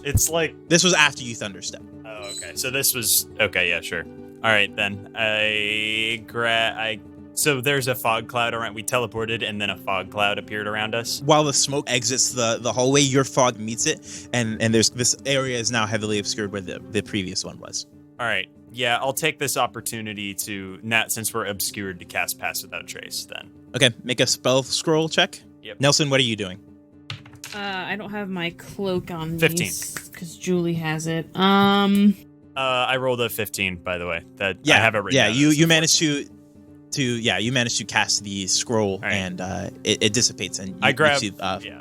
it's like... This was after you thunderstep. Oh, okay. So this was... Okay, yeah, sure. All right, then. So there's a fog cloud around... We teleported, and then a fog cloud appeared around us. While the smoke exits the hallway, your fog meets it, and there's this area is now heavily obscured where the previous one was. All right. Yeah, I'll take this opportunity to... since we're obscured, to cast Pass Without Trace, then. Okay, make a spell scroll check. Yep. Nelson, what are you doing? I don't have my cloak on 15. because Julie has it. I rolled a 15, by the way. I have it written Yeah, down. you managed to cast the scroll, right. and it dissipates, and I grab... you see,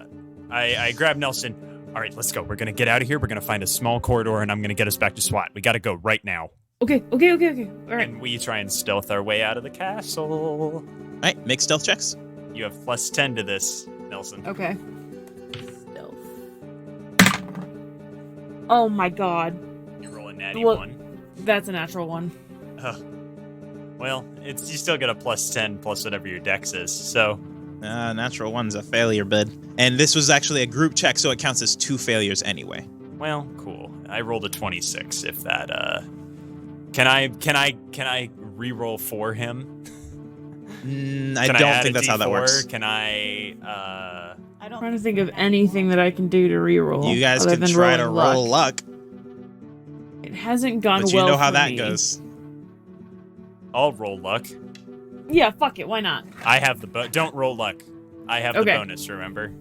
I grab Nelson. All right, let's go. We're going to get out of here. We're going to find a small corridor, and I'm going to get us back to SWAT. We got to go right now. Okay. All right. And we try and stealth our way out of the castle. All right, make stealth checks. You have plus 10 to this, Nelson. Okay. Oh my god. You roll a natty Well- 1. That's a natural one. Well, you still get a plus 10 plus whatever your dex is, so... Natural one's a failure, bud. And this was actually a group check, so it counts as 2 failures anyway. Well, cool. I rolled a 26, if that, Can I re-roll for him? I Can don't add think a that's how that D4? works. Can I, I'm trying to think of anything that I can do to reroll. You guys other can than try to rolling roll luck, It hasn't gone but well you know how for that me. goes. I'll roll luck. Yeah, fuck it. Why not? I have the don't roll luck. I have the Okay. bonus, remember?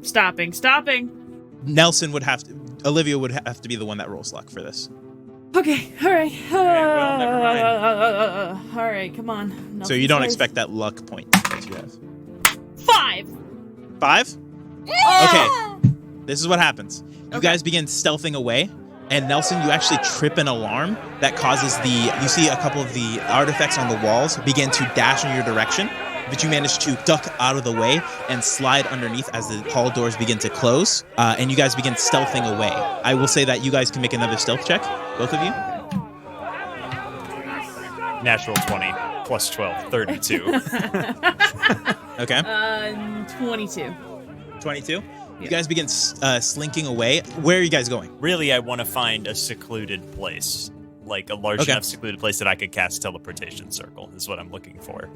Stopping. Nelson would have to... Olivia would have to be the one that rolls luck for this. Okay. All right. well, never mind. All right. Come on. So Nothing you don't safe. expect that luck point that you have. 5. 5? Okay. This is what happens. You guys begin stealthing away, and Nelson, you actually trip an alarm that causes you see a couple of the artifacts on the walls begin to dash in your direction, but you manage to duck out of the way and slide underneath as the hall doors begin to close, and you guys begin stealthing away. I will say that you guys can make another stealth check, both of you. Natural 20 plus 12, 32. Okay. 22. 22. You guys begin slinking away. Where are you guys going? Really, I want to find a secluded place. Like a large enough secluded place that I could cast teleportation circle is what I'm looking for.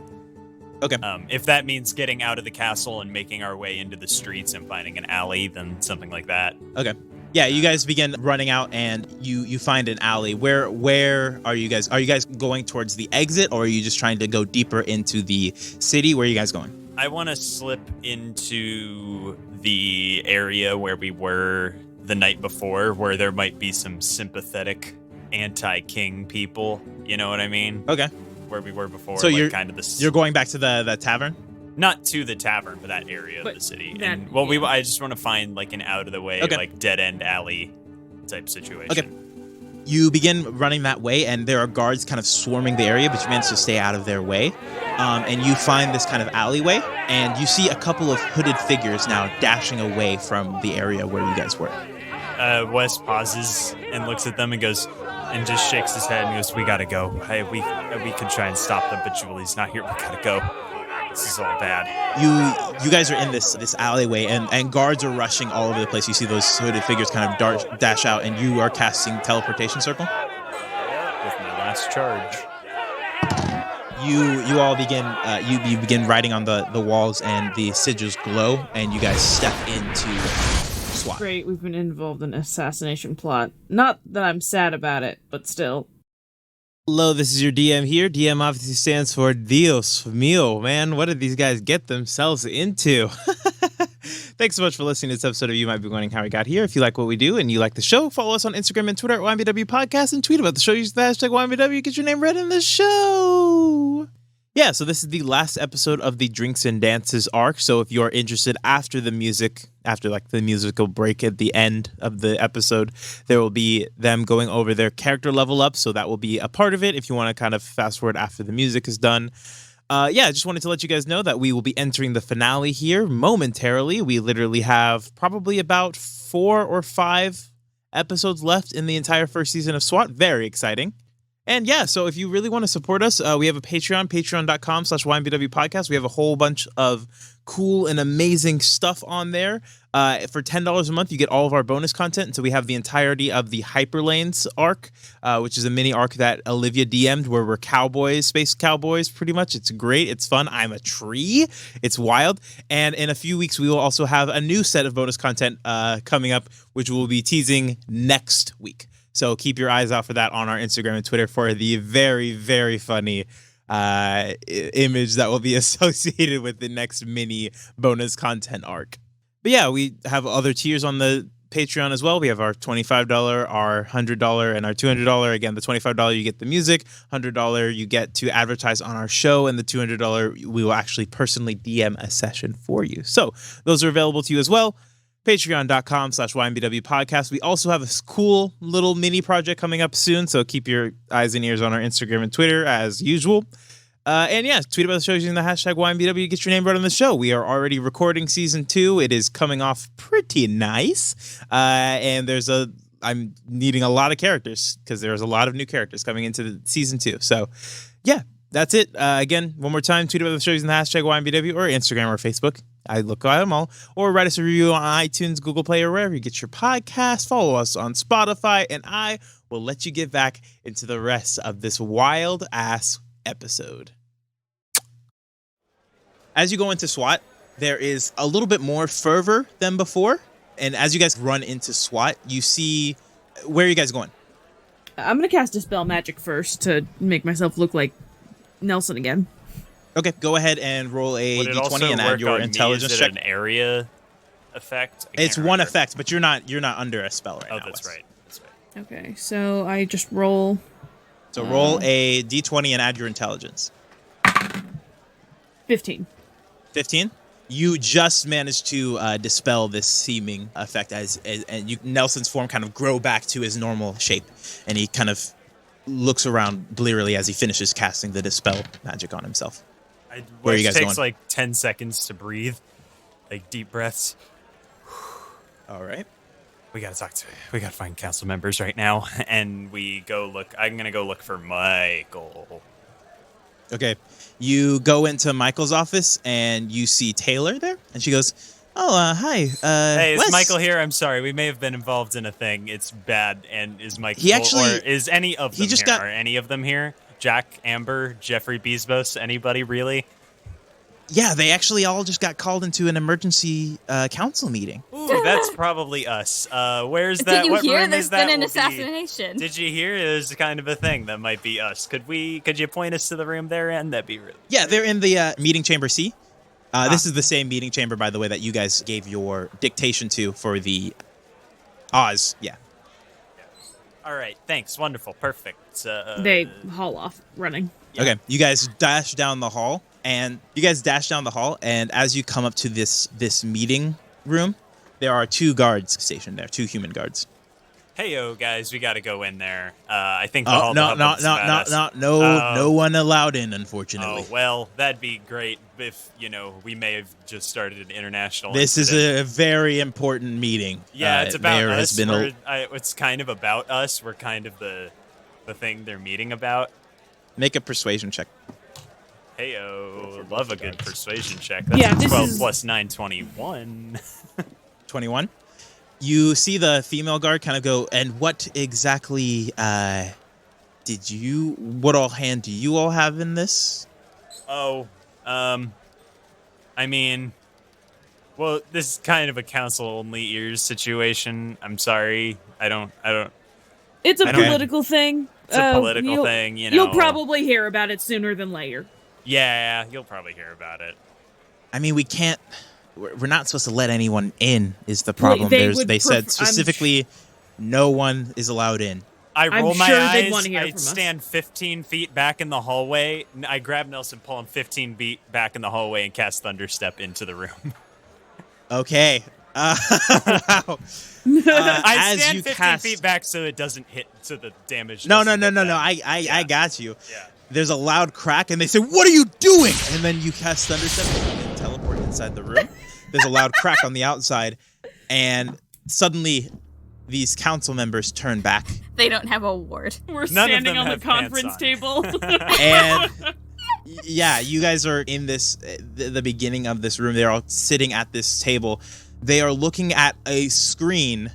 Okay. If that means getting out of the castle and making our way into the streets and finding an alley, then something like that. Okay. Yeah, you guys begin running out and you find an alley. Where are you guys? Are you guys going towards the exit or are you just trying to go deeper into the city? Where are you guys going? I want to slip into the area where we were the night before, where there might be some sympathetic anti-king people. You know what I mean? Okay. Where we were before. So like you're kind of you're going back to the tavern? Not to the tavern, but that area of the city. And I just want to find like an out of the way, like dead end alley type situation. Okay. You begin running that way, and there are guards kind of swarming the area, but you manage to stay out of their way. And you find this kind of alleyway, and you see a couple of hooded figures now dashing away from the area where you guys were. Wes pauses and looks at them and goes, and just shakes his head and goes, "We gotta go. Hey, we could try and stop them, but Julie's not here. We gotta go. This is all bad." You guys are in this alleyway, and guards are rushing all over the place. You see those hooded figures kind of dash out, and you are casting teleportation circle. With my last charge. You all begin you begin writing on the walls, and the sigils glow, and you guys step into SWAT. Great, we've been involved in an assassination plot. Not that I'm sad about it, but still. Hello, this is your DM here. DM obviously stands for Dios mío, man. What did these guys get themselves into? Thanks so much for listening to this episode of You Might Be Wondering How We Got Here. If you like what we do and you like the show, follow us on Instagram and Twitter at YMBW Podcast and tweet about the show using the hashtag YMBW. Get your name read in the show. Yeah, so this is the last episode of the Drinks and Dances arc. So if you're interested after the music, after like the musical break at the end of the episode, there will be them going over their character level up. So that will be a part of it if you want to kind of fast forward after the music is done. I just wanted to let you guys know that we will be entering the finale here momentarily. We literally have probably about 4 or 5 episodes left in the entire first season of SWAT. Very exciting. And yeah, so if you really want to support us, we have a Patreon, patreon.com/YMBW podcast. We have a whole bunch of cool and amazing stuff on there. For $10 a month, you get all of our bonus content. And so we have the entirety of the Hyperlanes arc, which is a mini arc that Olivia DM'd where we're cowboys, space cowboys, pretty much. It's great. It's fun. I'm a tree. It's wild. And in a few weeks, we will also have a new set of bonus content coming up, which we'll be teasing next week. So keep your eyes out for that on our Instagram and Twitter for the very, very funny image that will be associated with the next mini bonus content arc. But yeah, we have other tiers on the Patreon as well. We have our $25, our $100, and our $200. Again, the $25 you get the music, $100 you get to advertise on our show, and the $200 we will actually personally DM a session for you. So those are available to you as well. Patreon.com/YMBW podcast. We also have a cool little mini project coming up soon, so keep your eyes and ears on our Instagram and Twitter as usual. And yeah, tweet about the show using the hashtag YMBW to get your name right on the show. We are already recording season 2. It is coming off pretty nice. And I'm needing a lot of characters because there's a lot of new characters coming into the season 2. So yeah, that's it. Again, one more time, tweet about the show using the hashtag YMBW or Instagram or Facebook. I look at them all. Or write us a review on iTunes, Google Play, or wherever you get your podcast. Follow us on Spotify, and I will let you get back into the rest of this wild-ass episode. As you go into SWAT, there is a little bit more fervor than before. And as you guys run into SWAT, you see... Where are you guys going? I'm going to cast Dispel Magic first to make myself look like Nelson again. Okay, go ahead and roll a d20 and add your intelligence check. An area effect? It's one effect, but you're not under a spell right now. Oh, that's right. Okay, so I just roll... So roll a d20 and add your intelligence. 15. 15? You just managed to dispel this seeming effect and Nelson's form kind of grow back to his normal shape, and he kind of looks around blearily as he finishes casting the dispel magic on himself. Where are you guys going? It takes like 10 seconds to breathe, like deep breaths. All right. We gotta find council members right now, and we go look. I'm gonna go look for Michael. Okay. You go into Michael's office and you see Taylor there, and she goes, "Oh, hi. Hey, Wes." it's Michael here. I'm sorry. We may have been involved in a thing. It's bad. And is Michael or is any of them here? Are any of them here? Jack, Amber, Jeffrey Bezos, anybody really? Yeah, they actually all just got called into an emergency council meeting. Ooh, that's probably us. Where's that? Did you what hear room there's is that? been an assassination? Did you hear? There's kind of a thing that might be us. Could you point us to the room they're in? That'd be really. Yeah, they're in the meeting chamber C. This is the same meeting chamber, by the way, that you guys gave your dictation to for the Oz. Yeah. All right. Thanks. Wonderful. Perfect. They haul off running. Yeah. Okay. You guys dash down the hall, and as you come up to this meeting room, there are 2 guards stationed there, 2 human guards. Hey, guys, we got to go in there. I think the Oh, hall. no one allowed in, unfortunately. Oh, well, that'd be great if, we may have just started an international This incident. is a very important meeting. Yeah, it's about there us. has been It's kind of about us. We're kind of the thing they're meeting about. Make a persuasion check. Heyo, love a good persuasion check. Yeah, That's this 12 is- plus 9, 21. 21. You see the female guard kind of go, and what exactly what all hand do you all have in this? Oh, I mean, well, this is kind of a council-only ears situation. I'm sorry. I don't. It's a I don't- political thing. It's a political thing, You'll probably hear about it sooner than later. Yeah, you'll probably hear about it. I mean, we can't. We're not supposed to let anyone in. Is the problem? They said specifically, no one is allowed in. I roll my sure eyes. they'd wanna hear I from us. stand 15 feet back in the hallway. I grab Nelson, pull him 15 feet back in the hallway, and cast Thunderstep into the room. Okay. Wow. I as stand you 15 cast... feet back so it doesn't hit, so the damage. No. doesn't hit them. I got you. Yeah. There's a loud crack, and they say, "What are you doing?" And then you cast Thunderstep and teleport inside the room. There's a loud crack on the outside, and suddenly these council members turn back. They don't have a ward. We're None of standing them on the have pants conference on. table. And yeah, you guys are in the beginning of this room. They're all sitting at this table. They are looking at a screen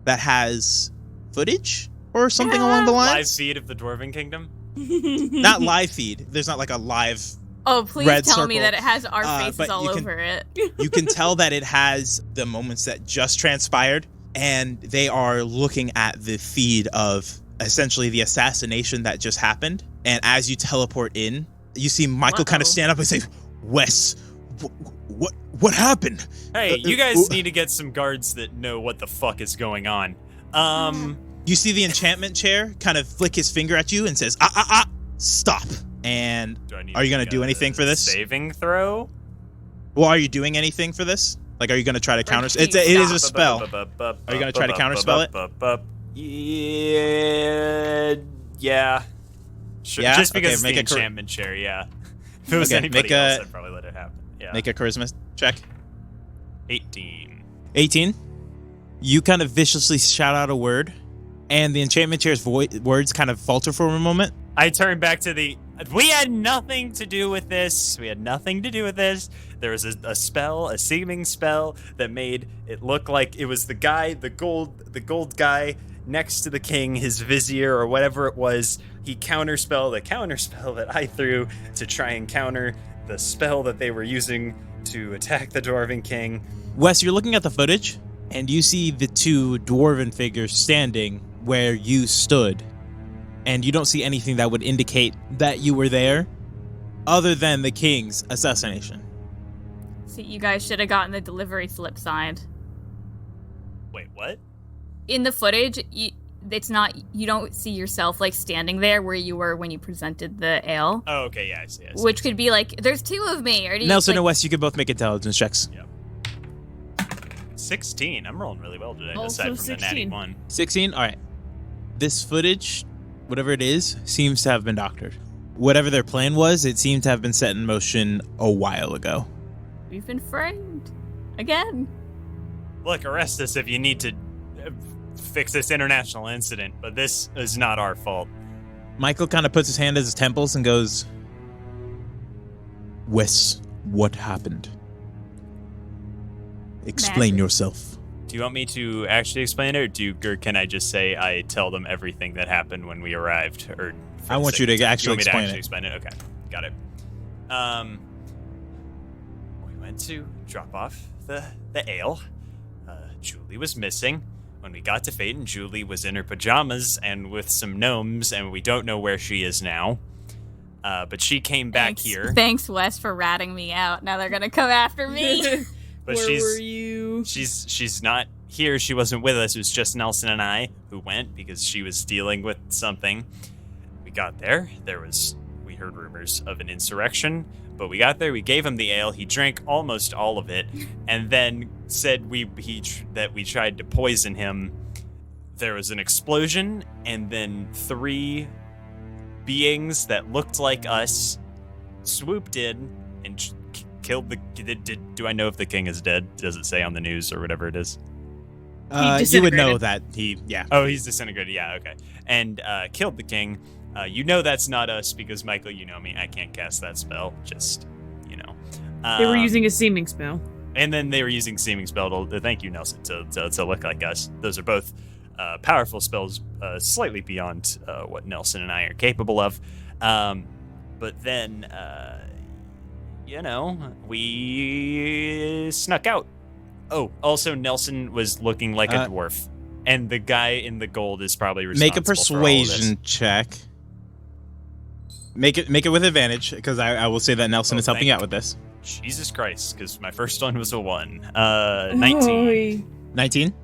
that has footage or something along the Live lines. feed of the Dwarven Kingdom. Not live feed. There's not like a live. Oh, please Red tell me circle. that it has our faces but all you can- over it. You can tell that it has the moments that just transpired, and they are looking at the feed of essentially the assassination that just happened. And as you teleport in, you see Michael kind of stand up and say, "Wes, what happened?" Hey, you guys need to get some guards that know what the fuck is going on. You see the enchantment chair kind of flick his finger at you and says, stop. And are you going to do anything for this? Saving throw? Well, are you doing anything for this? Like, are you going to try to counter? It is a spell. Are you going to try to counterspell it? Yeah. Sure. Yeah? Just because Okay, it's make the a enchantment chair, yeah. If it was Okay, anybody make a- else, I'd probably let it happen. Yeah. Make a charisma check. 18. 18. You kind of viciously shout out a word, and the enchantment chair's words kind of falter for a moment. I turn back to we had nothing to do with this. We had nothing to do with this. There was a spell, a seeming spell that made it look like it was the guy, the gold guy next to the king, his vizier or whatever it was. He counterspelled the counterspell that I threw to try and counter the spell that they were using to attack the Dwarven King. Wes, you're looking at the footage, and you see the 2 dwarven figures standing where you stood. And you don't see anything that would indicate that you were there, other than the king's assassination. See, you guys should have gotten the delivery slip signed. Wait, what? In the footage, it's not. You don't see yourself like standing there where you were when you presented the ale. Oh, okay, yeah, I see. Which could be like, there's 2 of me. Or do you, Nelson like, and Wes, you can both make intelligence checks. Yep. 16. I'm rolling really well today, Also aside from the natty 16. 1. 16? All right. This footage, whatever it is, seems to have been doctored. Whatever their plan was, it seemed to have been set in motion a while ago. We've been framed again. Look, arrest us if you need to fix this international incident, but this is not our fault. Michael kind of puts his hand at his temples and goes, Wes, what happened? Explain Magic. yourself. Do you want me to actually explain it, or can I just say I tell them everything that happened when we arrived? Or I want you to actually explain it. Okay, got it. We went to drop off the ale. Julie was missing. When we got to Phaeton, Julie was in her pajamas and with some gnomes, and we don't know where she is now. But she came back here. Thanks, Wes, for ratting me out. Now they're gonna come after me. But Where were you? She's not here. She wasn't with us. It was just Nelson and I who went because she was dealing with something. We got there. We heard rumors of an insurrection, but we got there. We gave him the ale. He drank almost all of it, and then said that we tried to poison him. There was an explosion, and then 3 beings that looked like us swooped in and killed the. Do I know if the king is dead? Does it say on the news or whatever it is? You would know that yeah. Oh, he's disintegrated. Yeah, okay. And killed the king. You know that's not us because, Michael, you know me. I can't cast that spell. Just, you know. They were using a seeming spell. And then they were using seeming spell to thank you, Nelson, to look like us. Those are both powerful spells, slightly beyond what Nelson and I are capable of. But then, we snuck out. Oh, also, Nelson was looking like a dwarf. And the guy in the gold is probably responsible. Make a persuasion check. Make it with advantage, because I will say that Nelson is helping out with this. Jesus Christ, because my first one was a 1. 19. 19?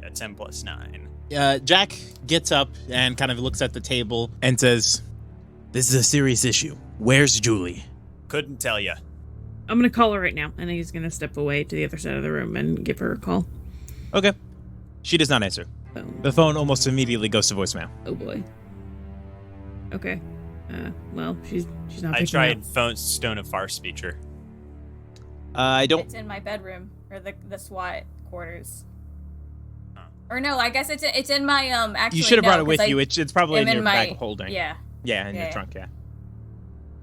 Yeah, 10 plus 9. Jack gets up and kind of looks at the table and says, "This is a serious issue. Where's Julie?" Couldn't tell you. I'm gonna call her right now, and he's gonna step away to the other side of the room and give her a call. Okay. She does not answer. Boom. The phone almost immediately goes to voicemail. Oh boy. Okay. Well, she's not. I tried phone Stone of Farce feature. I don't. It's in my bedroom or the SWAT quarters. Or no, I guess it's in my Actually, you should have brought it with you. It's probably in your bag of holding. Yeah. Yeah, in your trunk. Yeah.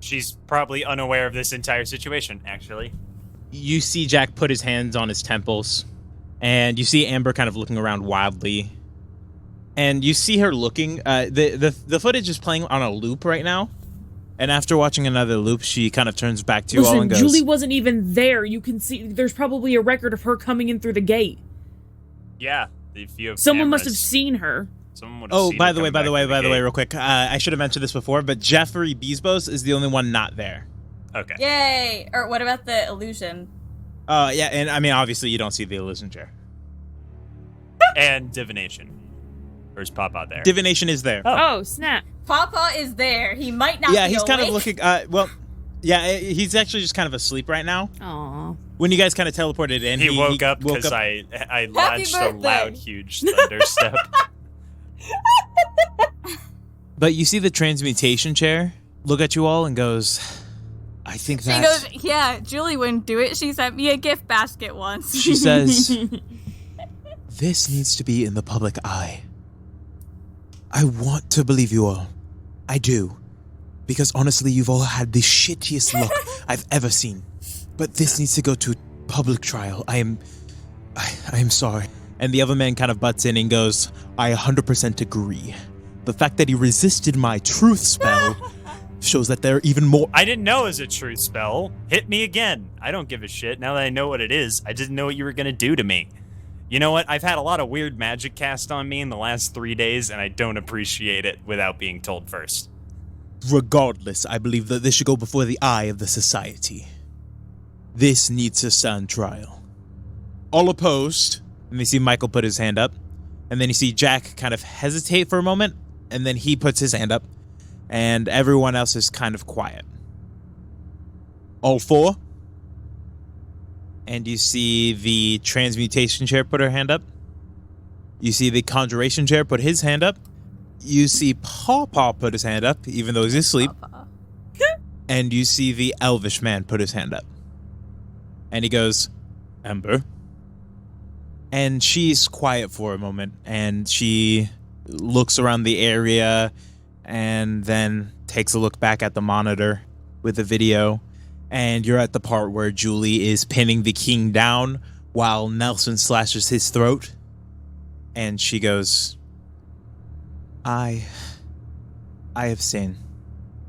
She's probably unaware of this entire situation. Actually, you see Jack put his hands on his temples, and you see Amber kind of looking around wildly. And you see her looking. The footage is playing on a loop right now. And after watching another loop, she kind of turns back to you all and goes, Julie wasn't even there. You can see there's probably a record of her coming in through the gate. Yeah, if you have Someone cameras, must have seen her. Someone would have oh, seen by her the way, come back real quick, I should have mentioned this before, but Jeffrey Bezos is the only one not there. Okay. Yay! Or what about the illusion? Yeah, and I mean, obviously, you don't see the illusion chair. And divination. Or is Papa there? Divination is there. Oh, snap. Papa is there. He might not. Yeah, be he's kind of awake. looking. Yeah, he's actually just kind of asleep right now. Aw. When you guys kind of teleported in, he woke up because I launched a loud, huge thunder step. But you see the transmutation chair look at you all and goes, "I think that." She goes, "Yeah, Julie wouldn't do it. She sent me a gift basket once." She says, "This needs to be in the public eye. I want to believe you all. I do. Because honestly, you've all had the shittiest luck I've ever seen. But this needs to go to public trial. I am sorry." And the other man kind of butts in and goes, "I 100% agree. The fact that he resisted my truth spell shows that there are even more." I didn't know it was a truth spell. Hit me again. I don't give a shit. Now that I know what it is, I didn't know what you were going to do to me. You know what? I've had a lot of weird magic cast on me in the last 3 days, and I don't appreciate it without being told first. Regardless, I believe that this should go before the eye of the society. This needs to stand trial. All opposed? And you see Michael put his hand up. And then you see Jack kind of hesitate for a moment. And then he puts his hand up. And everyone else is kind of quiet. All for? And you see the transmutation chair put her hand up. You see the conjuration chair put his hand up. You see Paw put his hand up, even though he's asleep. And you see the elvish man put his hand up. And he goes, "Ember." And she's quiet for a moment, and she looks around the area and then takes a look back at the monitor with the video. And you're at the part where Julie is pinning the king down while Nelson slashes his throat. And she goes, I have sinned.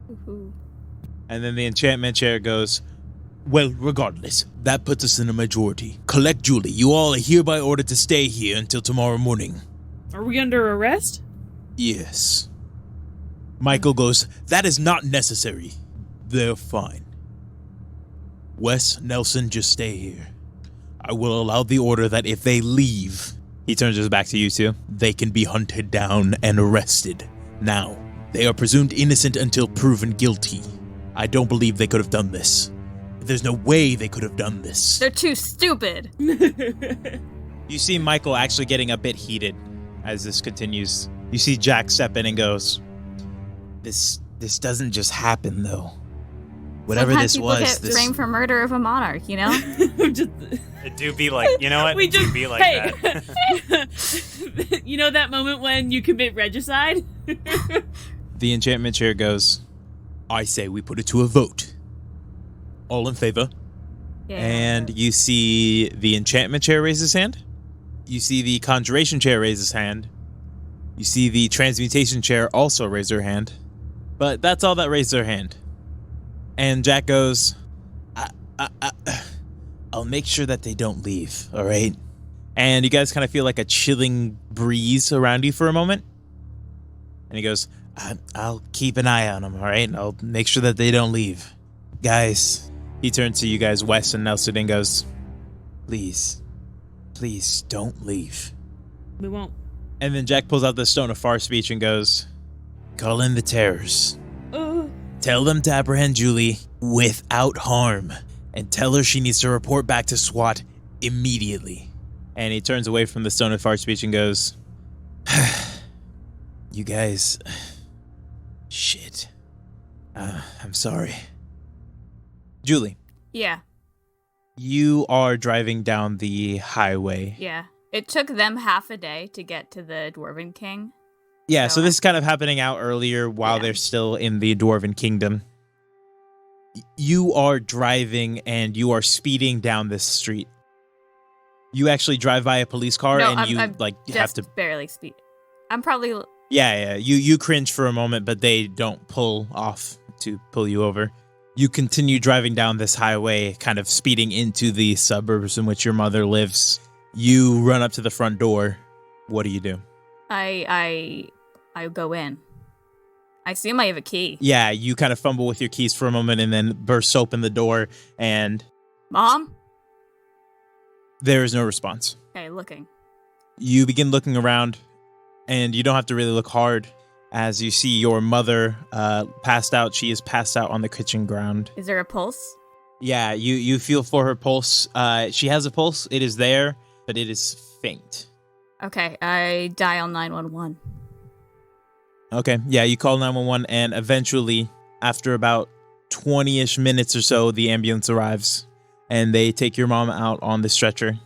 Woohoo. And then the enchantment chair goes, well, regardless, that puts us in a majority. Collect Julie. You all are hereby ordered to stay here until tomorrow morning. Are we under arrest? Yes. Michael goes, that is not necessary. They're fine. Wes, Nelson, just stay here. I will allow the order that if they leave, he turns his back to you two, they can be hunted down and arrested. Now, they are presumed innocent until proven guilty. I don't believe they could have done this. There's no way they could have done this. They're too stupid. You see Michael actually getting a bit heated as this continues. You see Jack step in and goes, This doesn't just happen, though. Whatever Sometimes this people was, get framed for murder of a monarch, you know? It do be like, you know what? We It do just be like that. You know that moment when you commit regicide? The enchantment chair goes, I say we put it to a vote. All in favor? Yeah. And you see the enchantment chair raise his hand. You see the conjuration chair raise his hand. You see the transmutation chair also raise her hand. But that's all that raised their hand. And Jack goes, I'll make sure that they don't leave, all right? And you guys kind of feel like a chilling breeze around you for a moment. And he goes, I'll keep an eye on them, all right? I'll make sure that they don't leave. Guys, he turns to you guys, Wes and Nelson, and goes, please don't leave. We won't. And then Jack pulls out the Stone of Far Speech and goes, call in the terrors. Tell them to apprehend Julie without harm. And tell her she needs to report back to SWAT immediately. And he turns away from the Stone of Far Speech and goes, you guys... Shit. I'm sorry. Julie. Yeah. You are driving down the highway. Yeah. It took them half a day to get to the Dwarven King. Yeah, so this is kind of happening out earlier while they're still in the Dwarven Kingdom. You are driving and you are speeding down this street. You actually drive by a police car and I'm have to barely speed. I'm probably... Yeah. You cringe for a moment, but they don't pull off to pull you over. You continue driving down this highway, kind of speeding into the suburbs in which your mother lives. You run up to the front door. What do? I go in. I assume I have a key. Yeah, you kind of fumble with your keys for a moment and then burst open the door and... Mom? There is no response. Okay, looking. You begin looking around, and you don't have to really look hard as you see your mother passed out. She is passed out on the kitchen ground. Is there a pulse? Yeah, you feel for her pulse. She has a pulse. It is there, but it is faint. Okay, I dial 911. Okay, yeah, you call 911, and eventually, after about 20-ish minutes or so, the ambulance arrives, and they take your mom out on the stretcher.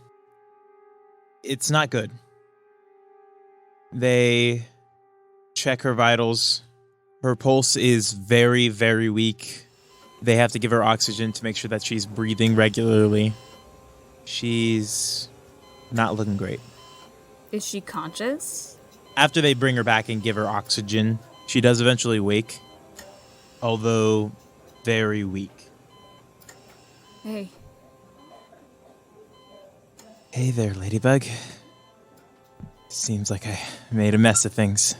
It's not good. They check her vitals. Her pulse is very, very weak. They have to give her oxygen to make sure that she's breathing regularly. She's not looking great. Is she conscious? After they bring her back and give her oxygen, she does eventually wake, although very weak. Hey. Hey there, Ladybug. Seems like I made a mess of things.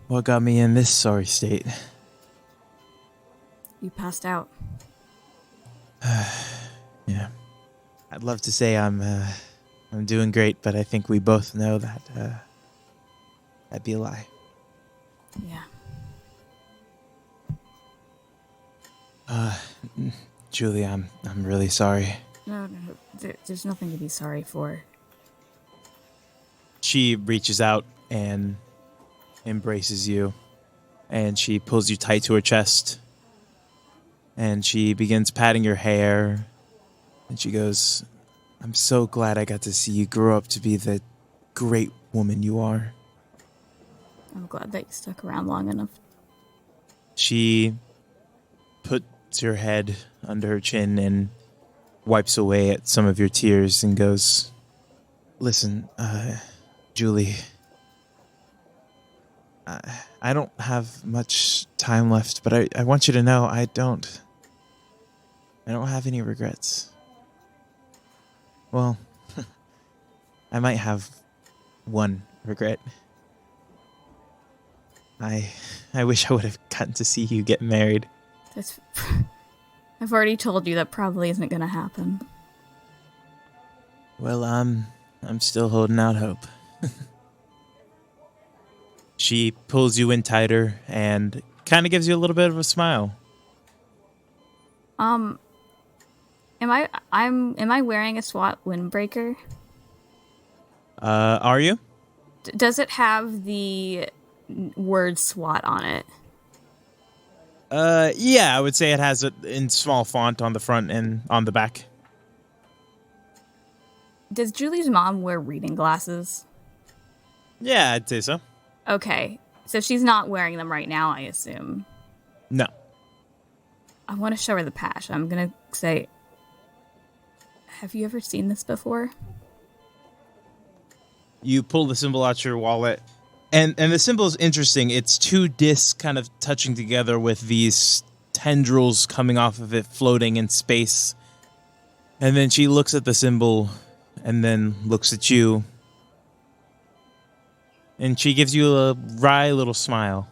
What got me in this sorry state? You passed out. Yeah. I'd love to say I'm doing great, but I think we both know that that'd be a lie. Yeah. Julie, I'm really sorry. No, there's nothing to be sorry for. She reaches out and embraces you, and she pulls you tight to her chest, and she begins patting your hair, and she goes, I'm so glad I got to see you grow up to be the great woman you are. I'm glad that you stuck around long enough. She puts puts her head under her chin and wipes away at some of your tears and goes, "Listen, Julie, I don't have much time left, but I want you to know I don't have any regrets. Well, I might have one regret. I wish I would have gotten to see you get married." I've already told you that probably isn't going to happen. Well, I'm still holding out hope. She pulls you in tighter and kind of gives you a little bit of a smile. Am I wearing a SWAT windbreaker? Are you? Does it have the word SWAT on it? Yeah, I would say it has it in small font on the front and on the back. Does Julie's mom wear reading glasses? Yeah, I'd say so. Okay, so she's not wearing them right now, I assume. No. I want to show her the patch. I'm gonna say, have you ever seen this before? You pull the symbol out your wallet, and the symbol is interesting. It's two discs kind of touching together with these tendrils coming off of it, floating in space. And then she looks at the symbol, and then looks at you, and she gives you a wry little smile.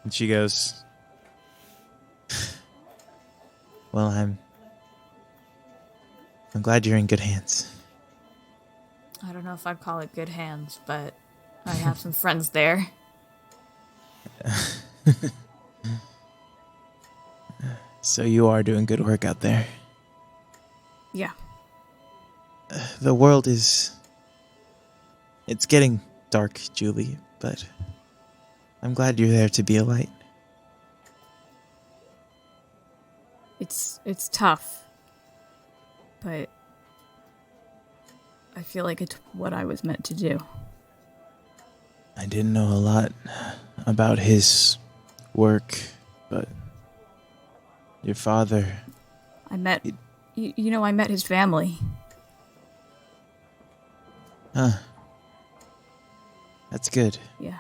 And she goes, "Well, I'm glad you're in good hands." I don't know if I'd call it good hands, but I have some friends there. So you are doing good work out there. Yeah. The world is... It's getting dark, Julie, but I'm glad you're there to be a light. It's tough, but I feel like it's what I was meant to do. I didn't know a lot about his work, but your father... I met his family. Huh. That's good. Yeah.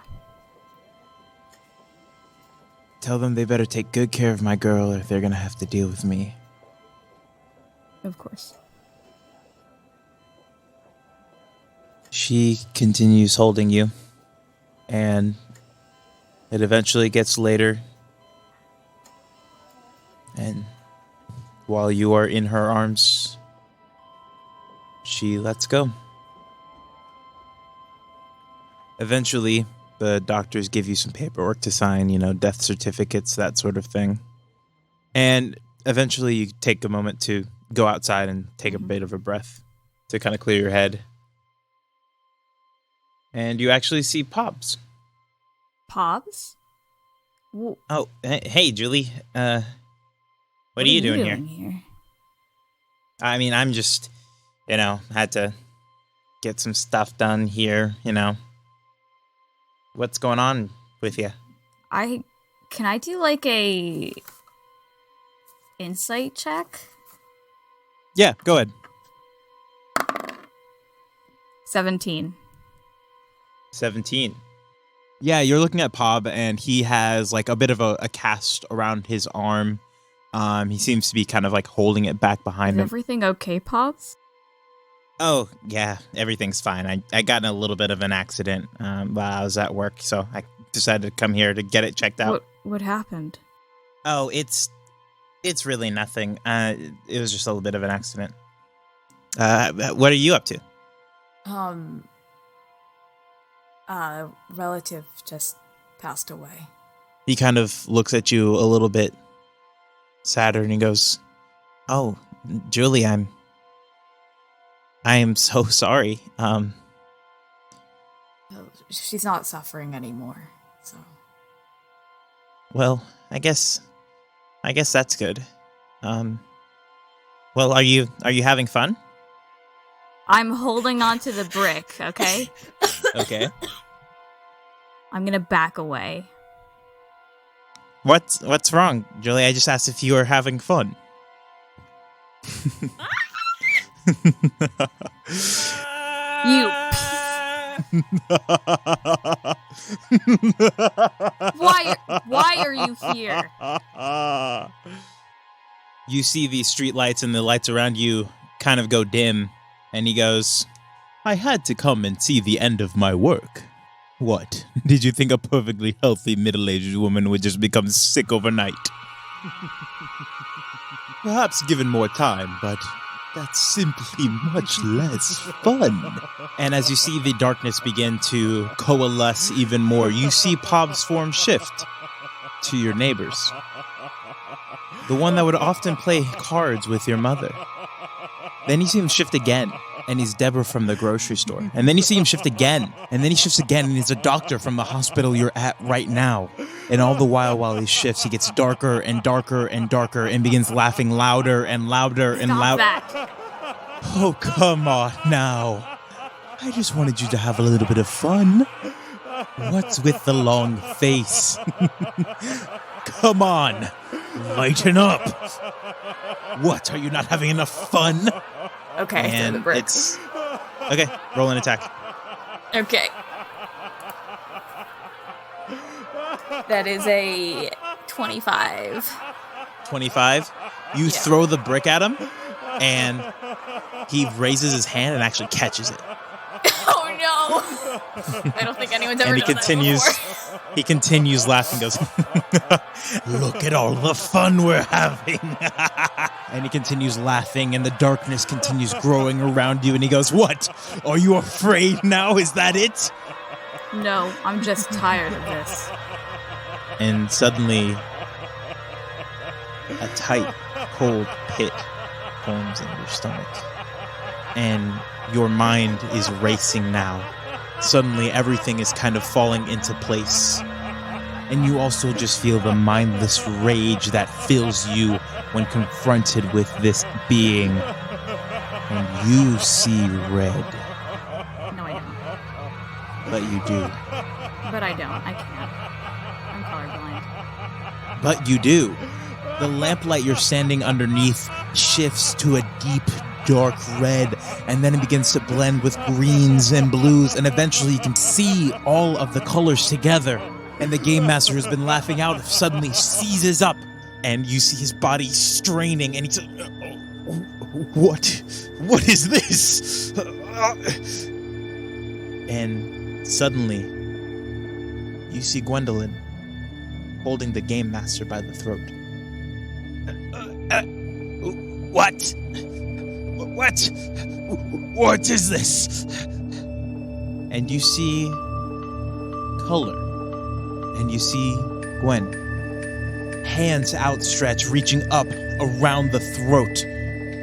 Tell them they better take good care of my girl or they're gonna have to deal with me. Of course. She continues holding you, and it eventually gets later. And while you are in her arms, she lets go. Eventually, the doctors give you some paperwork to sign, death certificates, that sort of thing. And eventually you take a moment to go outside and take a bit of a breath to kind of clear your head. And you actually see Pobbs. Pobbs? Oh, hey, Julie. What are you doing here? I mean, I'm just, had to get some stuff done here, What's going on with you? Can I do like a insight check? Yeah, go ahead. 17. 17. Yeah, you're looking at Pob, and he has like a bit of a cast around his arm. He seems to be kind of like holding it back behind him. Is everything okay, Pops? Oh, yeah, everything's fine. I got in a little bit of an accident while I was at work, so I decided to come here to get it checked out. What happened? Oh, it's really nothing. It was just a little bit of an accident. What are you up to? Relative just passed away. He kind of looks at you a little bit sadder, and he goes, "Oh, Julie, I am so sorry. She's not suffering anymore, so. Well, I guess that's good. Well, are you having fun? I'm holding onto the brick, okay? Okay. I'm gonna back away. What's wrong, Julie? I just asked if you were having fun. You. Why are you here? You see these street lights and the lights around you kind of go dim, and he goes, I had to come and see the end of my work. What? Did you think a perfectly healthy middle-aged woman would just become sick overnight? Perhaps given more time, but that's simply much less fun. And as you see the darkness begin to coalesce even more, you see Pob's form shift to your neighbors. The one that would often play cards with your mother. Then you see him shift again, and he's Deborah from the grocery store. And then you see him shift again, and then he shifts again, and he's a doctor from the hospital you're at right now. And all the while he shifts, he gets darker and darker and darker and begins laughing louder and louder and louder. Oh, come on now. I just wanted you to have a little bit of fun. What's with the long face? Come on, lighten up. What, are you not having enough fun? Okay, and the bricks. Okay, roll an attack. Okay. That is a 25. 25? You throw the brick at him, and he raises his hand and actually catches it. Oh no! I don't think anyone's ever And done that before. He continues laughing, goes, look at all the fun we're having. And he continues laughing, and the darkness continues growing around you, and he goes, what? Are you afraid now? Is that it? No, I'm just tired of this. And suddenly, a tight, cold pit forms in your stomach. And your mind is racing now. Suddenly, everything is kind of falling into place. And you also just feel the mindless rage that fills you when confronted with this being. And you see red. No, I don't. But you do. But I don't. I can't. I'm colorblind. But you do. The lamplight you're standing underneath shifts to a deep, dark red, and then it begins to blend with greens and blues, and eventually you can see all of the colors together. And the game master who's been laughing out suddenly seizes up, and you see his body straining, and he's what? What is this? And suddenly, you see Gwendolyn holding the game master by the throat. What? What? What is this? And you see color. And you see Gwen, hands outstretched, reaching up around the throat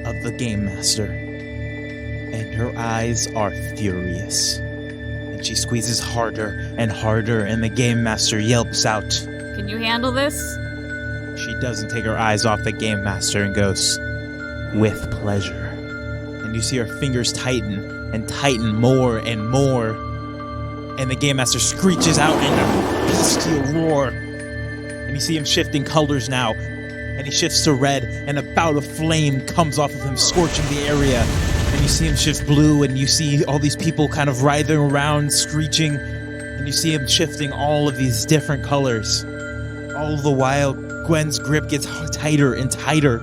of the Game Master. And her eyes are furious. And she squeezes harder and harder, and the Game Master yelps out. Can you handle this? She doesn't take her eyes off the Game Master and goes, with pleasure. And you see her fingers tighten and tighten more and more. And the Game Master screeches out in a bestial roar. And you see him shifting colors now. And he shifts to red, and a bout of flame comes off of him, scorching the area. And you see him shift blue, and you see all these people kind of writhing around, screeching. And you see him shifting all of these different colors. All the while, Gwen's grip gets tighter and tighter.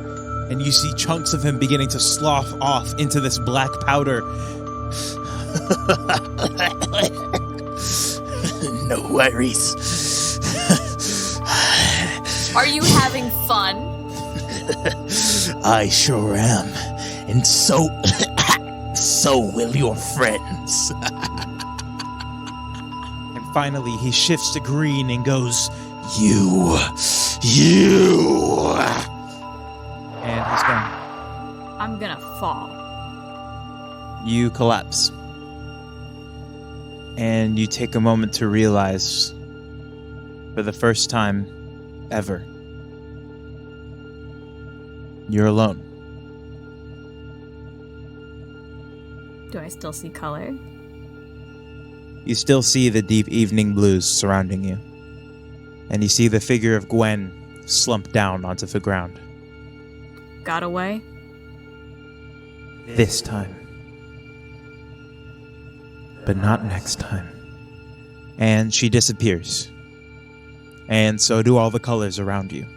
And you see chunks of him beginning to slough off into this black powder. No worries. Are you having fun? I sure am. And so will your friends. And finally, he shifts to green and goes, You. And he's gone. I'm gonna fall. You collapse. And you take a moment to realize, for the first time ever, you're alone. Do I still see color? You still see the deep evening blues surrounding you. And you see the figure of Gwen slump down onto the ground. Got away? This time. But not next time. And she disappears. And so do all the colors around you.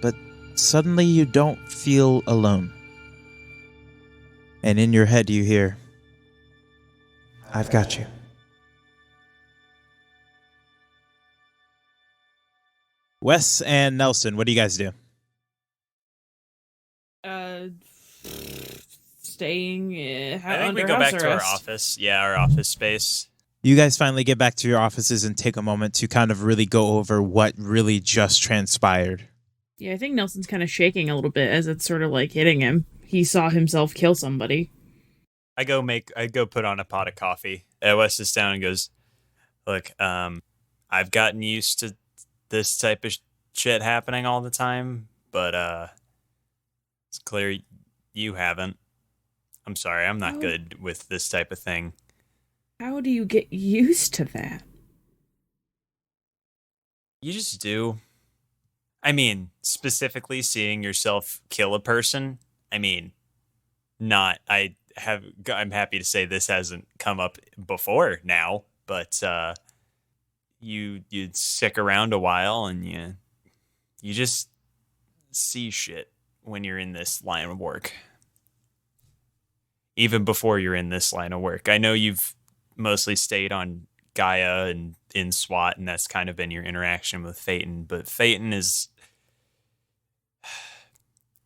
But suddenly you don't feel alone. And in your head you hear, "I've got you." Wes and Nelson, what do you guys do? Staying. I think we go back to our office. Yeah, our office space. You guys finally get back to your offices and take a moment to kind of really go over what really just transpired. Yeah, I think Nelson's kind of shaking a little bit as it's sort of like hitting him. He saw himself kill somebody. I go put on a pot of coffee. Wes sits down and goes, "Look, I've gotten used to this type of shit happening all the time, but it's clear you haven't. I'm sorry, I'm not good with this type of thing." How do you get used to that? You just do. I mean, specifically seeing yourself kill a person. I mean, I'm happy to say this hasn't come up before now, but you'd stick around a while and you just see shit when you're in this line of work. Even before you're in this line of work. I know you've mostly stayed on Gaia and in SWAT, and that's kind of been your interaction with Phaeton, but Phaeton it's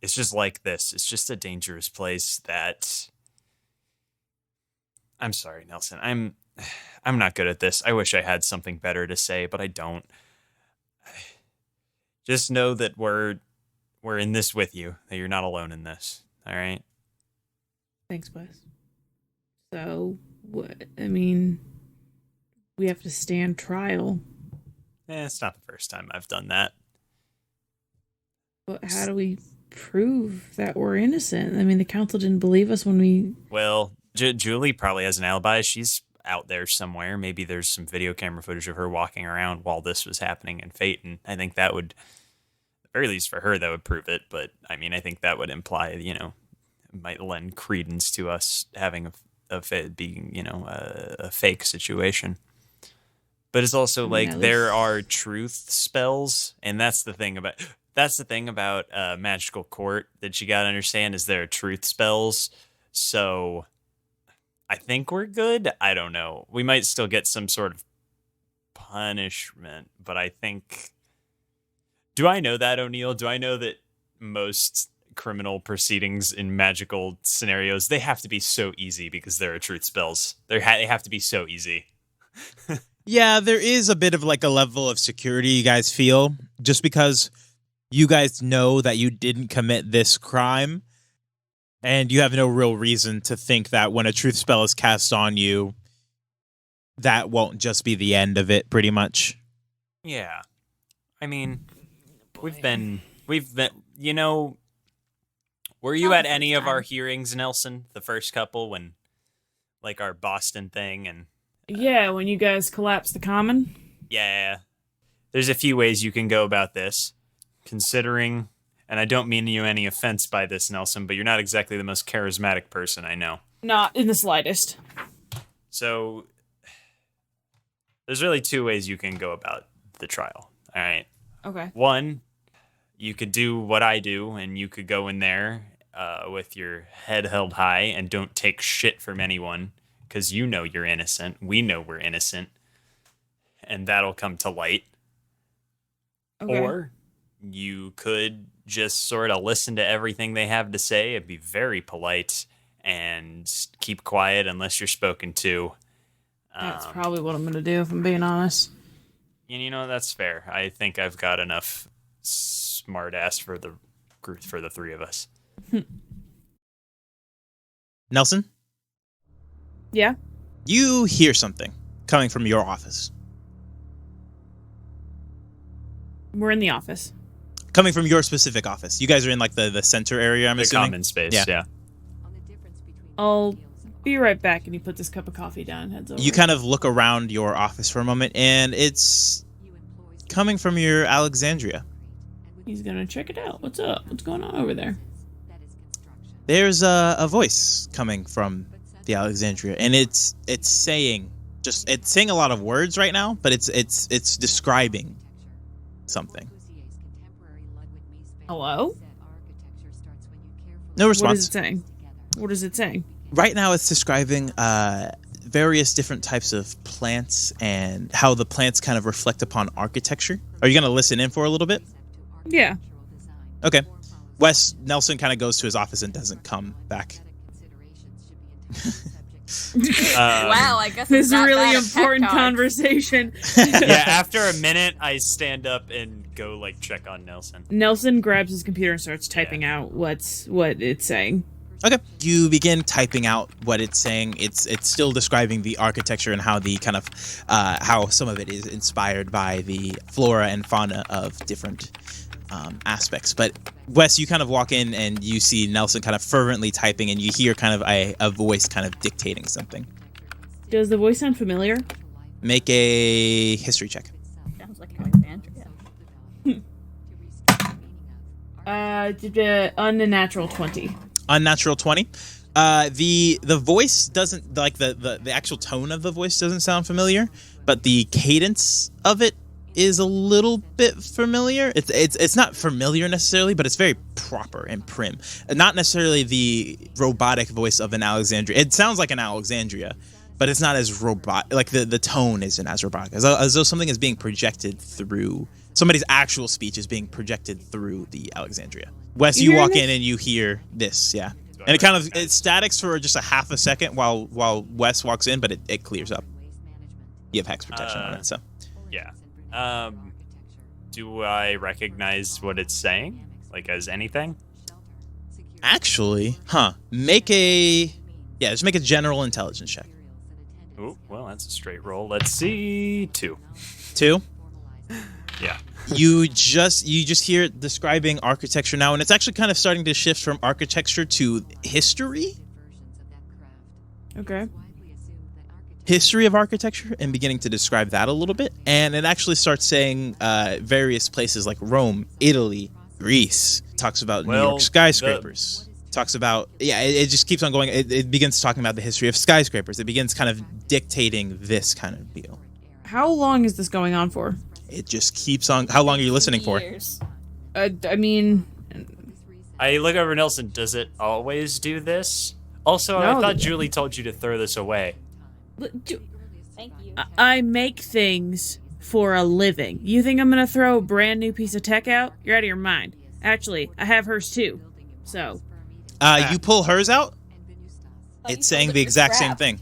just like this. It's just a dangerous place that... I'm sorry, Nelson. I'm not good at this. I wish I had something better to say, but I don't. Just know that we're in this with you, that you're not alone in this. All right? Thanks, Wes. So, what? I mean, we have to stand trial. It's not the first time I've done that. But how do we prove that we're innocent? I mean, the council didn't believe us when we... Well, Julie probably has an alibi. She's out there somewhere. Maybe there's some video camera footage of her walking around while this was happening in Phaeton. I think that would, at the very least for her, that would prove it. But, I mean, I think that would imply, it might lend credence to us having a fake situation. But it's also there are truth spells, and that's the thing about magical court that you gotta understand is there are truth spells. So I think we're good. I don't know. We might still get some sort of punishment, but I think... Do I know that, O'Neill? Do I know that most criminal proceedings in magical scenarios, they have to be so easy because there are truth spells? They have to be so easy. Yeah, there is a bit of like a level of security you guys feel just because you guys know that you didn't commit this crime and you have no real reason to think that when a truth spell is cast on you, that won't just be the end of it, pretty much. Yeah. I mean, we've been, were you at any of our hearings, Nelson? The first couple when, like, our Boston thing and... Yeah, when you guys collapsed the common? Yeah. There's a few ways you can go about this. Considering, and I don't mean you any offense by this, Nelson, but you're not exactly the most charismatic person I know. Not in the slightest. So, there's really two ways you can go about the trial, all right? Okay. One, you could do what I do, and you could go in there with your head held high and don't take shit from anyone, because you know you're innocent. We know we're innocent. And that'll come to light. Okay. Or you could just sort of listen to everything they have to say and be very polite and keep quiet unless you're spoken to. That's probably what I'm going to do, if I'm being honest. And that's fair. I think I've got enough smart ass for the three of us. Nelson? Yeah? You hear something coming from your office. We're in the office. Coming from your specific office. You guys are in like the center area, I'm assuming? The common space, yeah. I'll be right back, and he puts his cup of coffee down and heads over. You kind of look around your office for a moment, and it's coming from your Alexandria. He's gonna check it out. What's up? What's going on over there? There's a voice coming from the Alexandria, and it's saying a lot of words right now, but it's describing something. Hello? No response. What is it saying? What is it saying? Right now, it's describing various different types of plants and how the plants kind of reflect upon architecture. Are you gonna listen in for a little bit? Yeah. Okay. Nelson kind of goes to his office and doesn't come back. Wow, I guess This it's is a not really bad at important tech talk. conversation. Yeah, after a minute, I stand up and go like check on Nelson. Nelson grabs his computer and starts typing out what it's saying. Okay. You begin typing out what it's saying. It's still describing the architecture and how the kind of how some of it is inspired by the flora and fauna of different aspects. But Wes, you kind of walk in and you see Nelson kind of fervently typing, and you hear kind of a voice kind of dictating something. Does the voice sound familiar? Make a history check. Sounds like Alexandria. Unnatural 20. Unnatural 20. The voice doesn't, like the actual tone of the voice doesn't sound familiar, but the cadence of it is a little bit familiar. It's not familiar necessarily, but it's very proper and prim. Not necessarily the robotic voice of an Alexandria. It sounds like an Alexandria, but it's not as robot. Like the tone isn't as robotic, as though something is being projected through somebody's actual speech is being projected through the Alexandria. Wes, you walk in and you hear this, yeah. And it statics for just a half a second while Wes walks in, but it clears up. You have hex protection on it, so. Yeah. Do I recognize what it's saying? Like as anything? Actually, just make a general intelligence check. Oh, well, that's a straight roll. Let's see. 2. 2? Yeah. You just hear it describing architecture now, and it's actually kind of starting to shift from architecture to history. Okay. History of architecture, and beginning to describe that a little bit. And it actually starts saying various places like Rome, Italy, Greece. Talks about New York skyscrapers. Talks about, it just keeps on going. It begins talking about the history of skyscrapers. It begins kind of dictating this kind of deal. How long is this going on for? It just keeps on. How long are you listening for? Years. I mean, I look over Nelson. Does it always do this? Also, No, I thought Julie told you to throw this away. Thank you. I make things for a living. You think I'm gonna throw a brand new piece of tech out? You're out of your mind. Actually, I have hers too. So. You pull hers out. Oh, It's saying the exact same thing.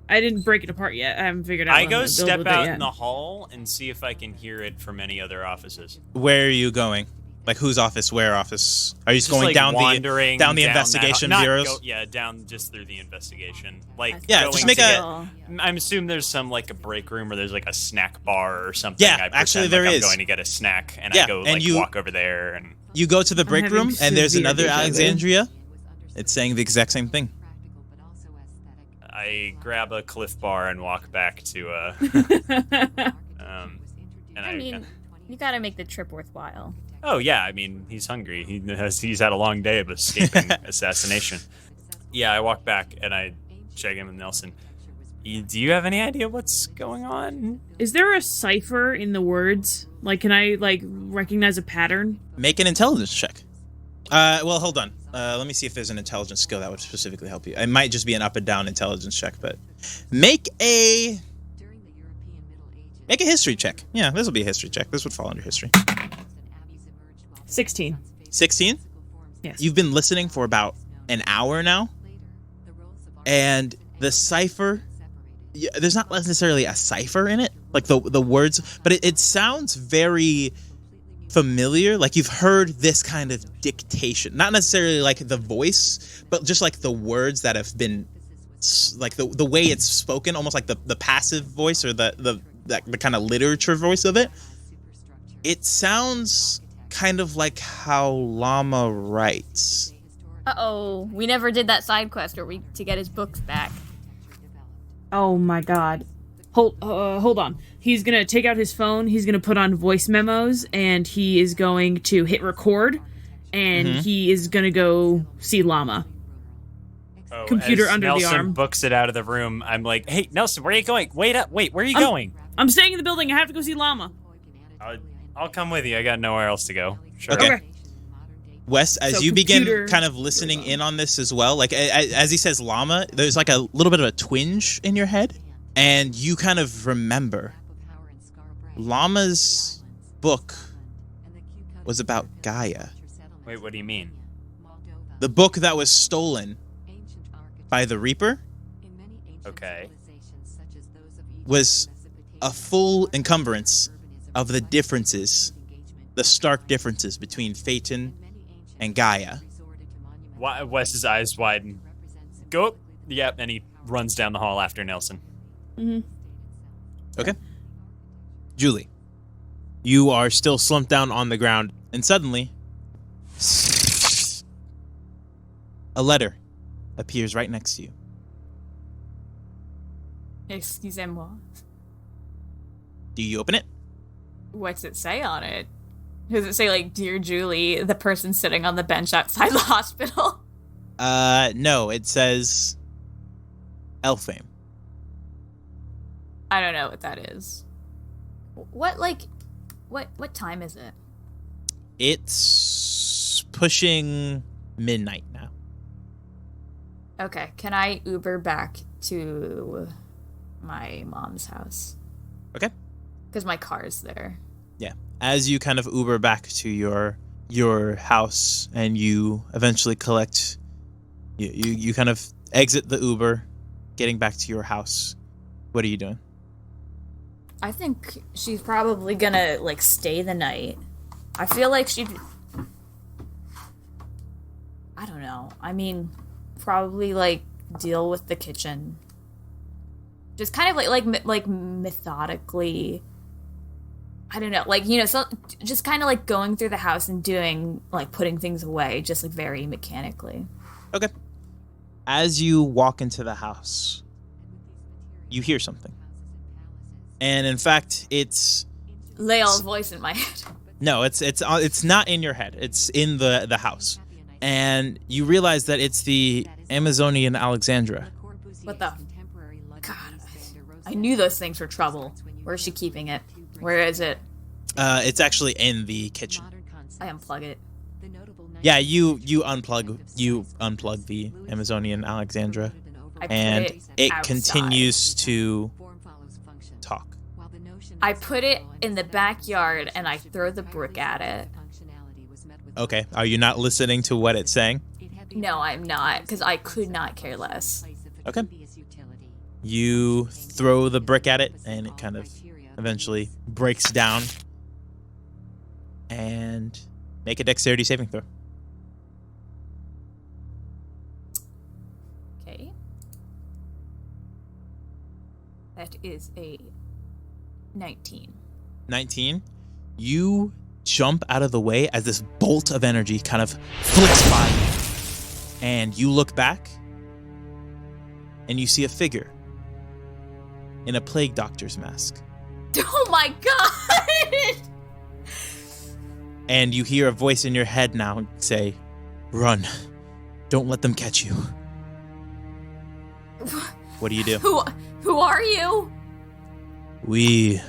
I didn't break it apart yet. I haven't figured out. I what I'm go gonna build step with it out yet. in the hall and see if I can hear it from any other offices. Where are you going? Like whose office? Where office? Are you just going like down wandering the that- investigation not bureaus? down just through the investigation. Like Yeah, going just make to a- get- I'm assuming there's some like a break room or there's like a snack bar or something. Yeah, I pretend actually like there I'm is. going to get a snack and Yeah, I go and like you- walk over there and You go to the break having room, and there's severe another deja vu. Alexandria. It's saying the exact same thing. I grab a Cliff Bar and walk back to and I mean, you gotta make the trip worthwhile. oh yeah, I mean he's hungry. He's had a long day of escaping assassination. Yeah, I walk back and I check in with Nelson. Do you have any idea what's going on? Is there a cipher in the words? Like, can I recognize a pattern? Make an intelligence check. Well, hold on. Let me see if there's an intelligence skill that would specifically help you. It might just be an up and down intelligence check, but make a history check. Yeah, this will be a history check. This would fall under history. 16. 16? Yes. You've been listening for about an hour now, and the cipher, there's not necessarily a cipher in it, like the words, but it sounds very familiar. Like you've heard this kind of dictation, not necessarily like the voice, but just like the words that have been, like the way it's spoken, almost like the passive voice or the kind of literature voice of it. It sounds kind of like how Llama writes. Uh-oh, we never did that side quest to get his books back. Oh my god. Hold on. He's going to take out his phone. He's going to put on voice memos, and he is going to hit record, and he is going to go see Llama. Oh, Computer as under Nelson the arm. books it out of the room. I'm like, hey, Nelson, where are you going? Wait up. Wait, where are you going? I'm staying in the building. I have to go see Llama. I'll come with you. I got nowhere else to go. Sure. Okay. Wes, as So you begin computer- kind of listening in on this as well, like as he says llama, there's like a little bit of a twinge in your head, and you kind of remember Llama's book was about Gaia. Wait, what do you mean? The book that was stolen by the Reaper Okay. was a full encumbrance of the differences, the stark differences between Phaeton and Gaia. Wes's eyes widen. Go up. Yep, and he runs down the hall after Nelson. Okay. Julie, you are still slumped down on the ground, and suddenly, a letter appears right next to you. Excusez-moi. Do you open it? What's it say on it? Does it say, like, Dear Julie, the person sitting on the bench outside the hospital? No, it says Elfame. I don't know what that is. What time is it? It's pushing midnight now. Okay, can I Uber back to my mom's house? Okay. Because my car's there. Yeah. As you kind of Uber back to your house and you eventually collect, you kind of exit the Uber, getting back to your house. What are you doing? I think she's probably gonna, like, stay the night. I feel like she'd... I don't know. I mean, probably, like, deal with the kitchen. Just kind of, like methodically... I don't know, like, you know, so just kind of, like, going through the house and doing, like, putting things away, just, like, very mechanically. Okay. As you walk into the house, you hear something. And in fact, it's... Leal's voice in my head. No, it's not in your head. It's in the house. And you realize that it's the Amazonian Alexandra. What the... God, I knew those things were trouble. Where's she keeping it? Where is it? It's actually in the kitchen. I unplug it. Yeah, you unplug the Amazonian Alexandra, and it outside. continues to talk. I put it in the backyard and I throw the brick at it. Okay, are you not listening to what it's saying? No, I'm not, because I could not care less. Okay. You throw the brick at it, and it kind of eventually breaks down. And make a dexterity saving throw. Okay. That is a 19. 19. You jump out of the way as this bolt of energy kind of flicks by you. And you look back, and you see a figure in a plague doctor's mask. Oh my god! And you hear a voice in your head now say, "Run. Don't let them catch you." What do you do? Who are you? We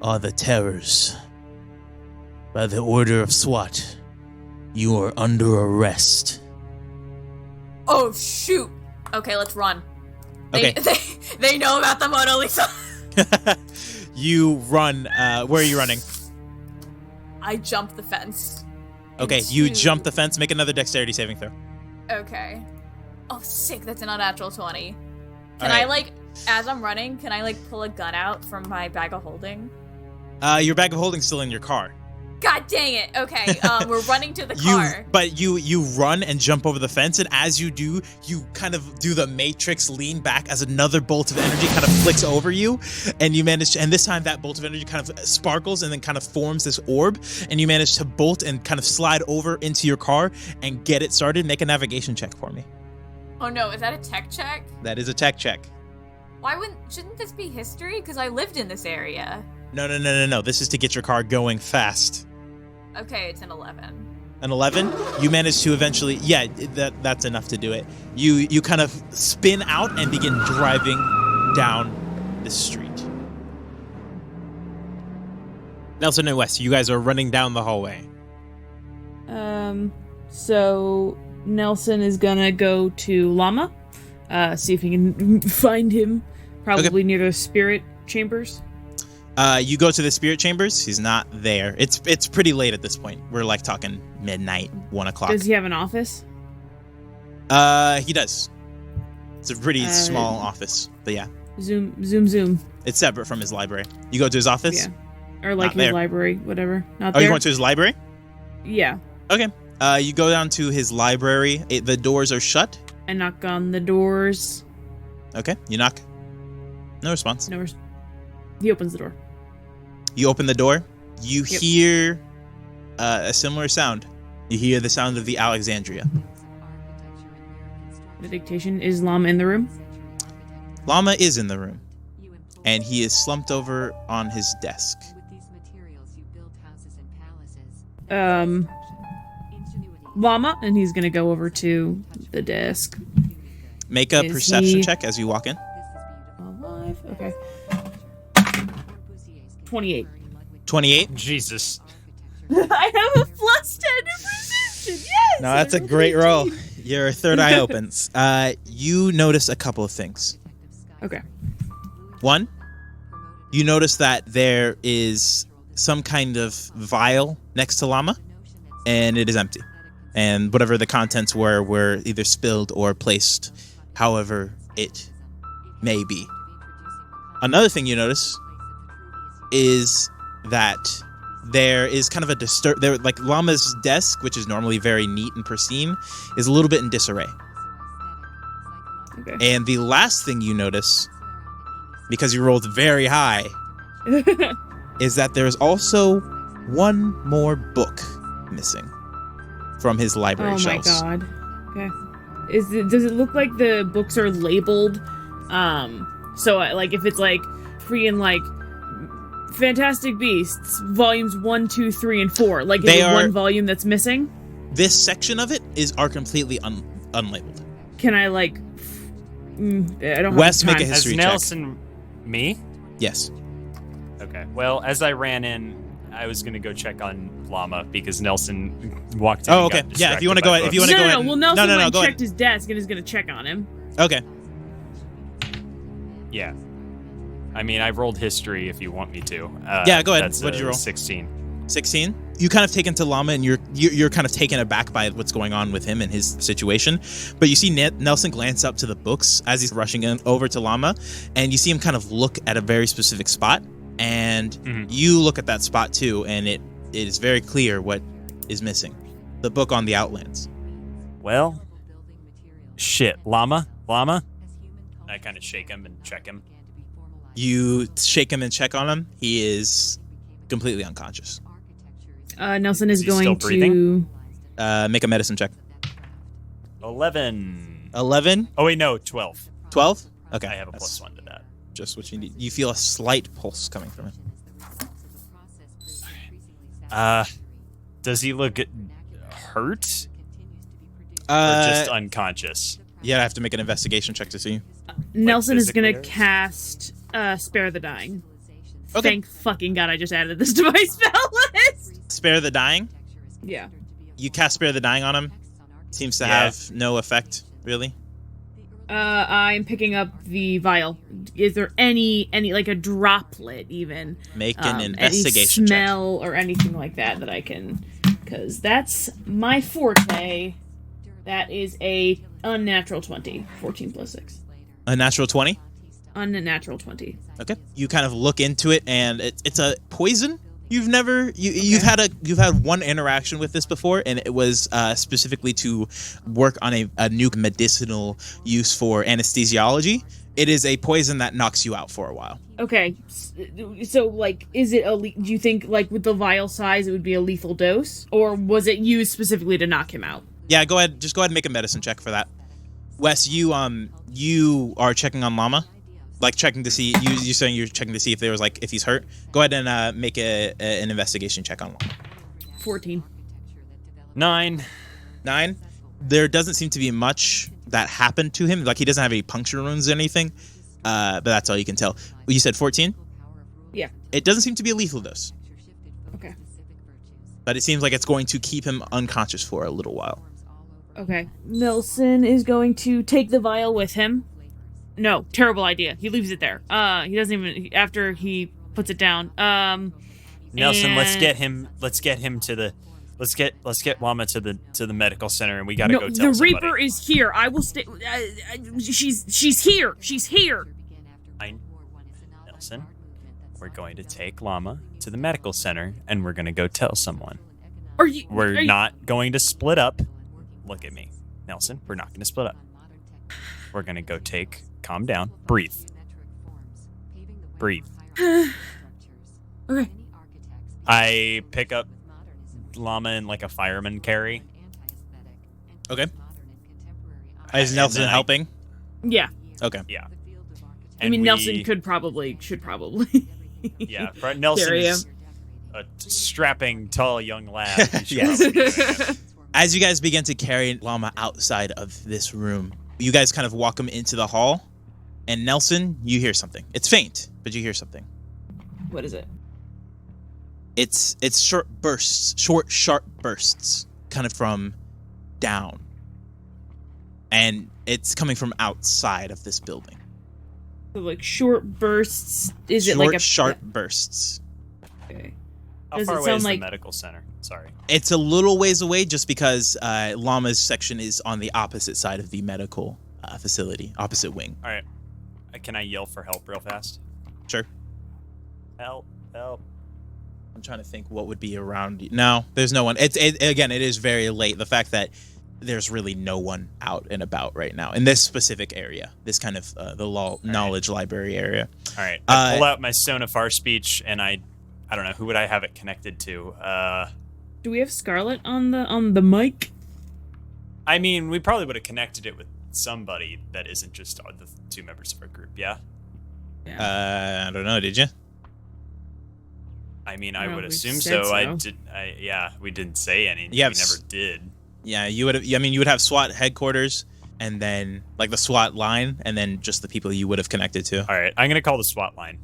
are the Terrors. By the order of SWAT, you are under arrest. Oh shoot! Okay, let's run. Okay. They know about the Mona Lisa. You run. Where are you running? I jump the fence. Okay, you jump the fence. Make another dexterity saving throw. Okay. Oh, sick. That's an unnatural 20. Can All right. I, like, as I'm running, can I, like, pull a gun out from my bag of holding? Your bag of holding's still in your car. God dang it. Okay, we're running to the car. But you run and jump over the fence, and as you do, you kind of do the Matrix lean back as another bolt of energy kind of flicks over you, and you manage to, and this time that bolt of energy kind of sparkles and then kind of forms this orb, and you manage to bolt and kind of slide over into your car and get it started. Make a navigation check for me. Oh no, is that a tech check? That is a tech check. Shouldn't this be history? Because I lived in this area. No. This is to get your car going fast. Okay, it's an 11. An 11? You manage to eventually, that's enough to do it. You kind of spin out and begin driving down the street. Nelson and Wes, you guys are running down the hallway. So Nelson is gonna go to Llama, see if he can find him, probably near the spirit chambers. You go to the spirit chambers. He's not there. It's pretty late at this point. We're like talking midnight, 1 o'clock. Does he have an office? He does. It's a pretty small office, but yeah. Zoom. It's separate from his library. You go to his office? Yeah. Or like his library, whatever. Not there. there. You going to his library? Yeah. Okay. You go down to his library. The doors are shut. I knock on the doors. Okay. You knock. No response. He opens the door. You open the door. You hear a similar sound. You hear the sound of the Alexandria. The dictation. Is Llama in the room? Llama is in the room. And he is slumped over on his desk. Llama, and he's gonna go over to the desk. Make a perception check as you walk in. Alive? Okay. 28. 28? Jesus. I have a plus 10 to perception. Yes. No, that's a great roll. Your third eye opens. You notice a couple of things. Okay. One, you notice that there is some kind of vial next to Llama, and it is empty. And whatever the contents were either spilled or placed however it may be. Another thing you notice is that there is kind of a like Llama's desk, which is normally very neat and pristine, is a little bit in disarray. Okay. And the last thing you notice, because you rolled very high, is that there's also one more book missing from his library shelves. Oh my god. Okay. Does it look like the books are labeled? So like if it's like freaking like Fantastic Beasts volumes 1, 2, 3, and 4. Like is it one volume that's missing? This section of it are completely unlabeled. Can I like? I don't. Wes, make a history check. Nelson, me? Yes. Okay. Well, as I ran in, I was gonna go check on Llama because Nelson walked in. Oh, okay. Yeah, if you want to go ahead. If you want to go ahead. Well, Nelson go checked his desk and is gonna check on him. Okay. Yeah. I mean, I rolled history if you want me to. Yeah, go ahead. That's what did you roll? 16. 16? You kind of take into Llama, and you're kind of taken aback by what's going on with him and his situation. But you see Nelson glance up to the books as he's rushing over to Llama, and you see him kind of look at a very specific spot. And you look at that spot too, and it is very clear what is missing. The book on the Outlands. Well, shit. Llama? I kind of shake him and check him. You shake him and check on him. He is completely unconscious. Nelson is he going still breathing? to make a medicine check. 11. 11? Oh, wait, no, 12. 12? Okay. I have a plus 1 to that. Just what you need. You feel a slight pulse coming from him. Does he look hurt? Or just unconscious? Yeah, I have to make an investigation check to see. Nelson is going to cast Spare the Dying. Okay. Thank fucking God I just added this to my spell list. Spare the Dying? Yeah. You cast Spare the Dying on him? Seems to have no effect, really. I'm picking up the vial. Is there any like a droplet even? Make an investigation check. Smell or anything like that I can, because that's my forte. That is a unnatural 20. 14 plus 6. A natural 20? Unnatural 20. Okay. You kind of look into it, and it's a poison. You've had one interaction with this before, and it was specifically to work on a new medicinal use for anesthesiology. It is a poison that knocks you out for a while. Okay, so like, is it do you think like with the vial size it would be a lethal dose, or was it used specifically to knock him out? Yeah, go ahead and make a medicine check for that. Wes, you are checking on Llama. like checking to see. You saying you're checking to see if there was like if he's hurt. Go ahead and make an investigation check on Llama. 14. 9. 9. There doesn't seem to be much that happened to him. Like he doesn't have any puncture wounds or anything. But that's all you can tell. You said 14? Yeah. It doesn't seem to be a lethal dose. Okay. But it seems like it's going to keep him unconscious for a little while. Okay. Nelson is going to take the vial with him. No, terrible idea. He leaves it there. He doesn't even after he puts it down. Nelson, let's get him to the let's get Llama to the medical center, and we gotta go tell the somebody. Reaper is here. I will stay. She's here. She's here. Nelson, we're going to take Llama to the medical center, and we're gonna go tell someone. We're not going to split up. Look at me, Nelson. We're not going to split up. We're going to go calm down. Breathe. Okay. I pick up Llama in like a fireman carry. Okay. Is Nelson helping? Yeah. Okay. Yeah. I mean, Nelson should probably. Yeah. Nelson is a strapping, tall young lad. Yes. As you guys begin to carry Llama outside of this room, you guys kind of walk him into the hall. And Nelson, you hear something. It's faint, but you hear something. What is it? It's short, sharp bursts, kind of from down. And it's coming from outside of this building. So like short bursts. Is short, it like a sharp bursts? Okay. How far away is the medical center? Sorry. It's a little ways away just because Llama's section is on the opposite side of the medical facility, opposite wing. All right. Can I yell for help real fast? Sure. Help. I'm trying to think what would be around you. No, there's no one. Again, it is very late. The fact that there's really no one out and about right now in this specific area, this kind of knowledge library area. All right. I pull out my Sonafar speech and I don't know, who would I have it connected to? Do we have Scarlet on the mic? I mean, we probably would have connected it with somebody that isn't just the two members of our group, yeah? I don't know, did you? I mean, I would assume so. We didn't say anything. We never did. Yeah, you would have. I mean, you would have SWAT headquarters, and then like the SWAT line, and then just the people you would have connected to. All right, I'm gonna call the SWAT line.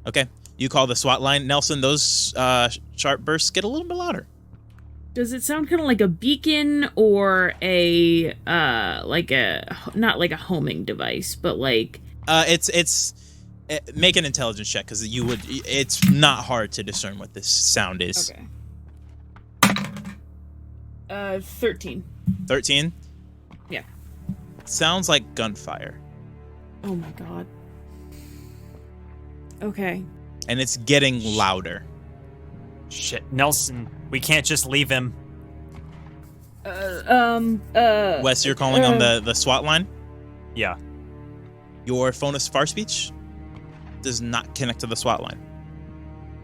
Okay, you call the SWAT line, Nelson. Those sharp bursts get a little bit louder. Does it sound kind of like a beacon or a not like a homing device, but like make an intelligence check because it's not hard to discern what this sound is. Okay. 13. 13? Yeah. Sounds like gunfire. Oh my god. Okay. And it's getting louder. Shit, Nelson, we can't just leave him. Wes, you're calling on the SWAT line? Yeah. Your phone of far speech does not connect to the SWAT line.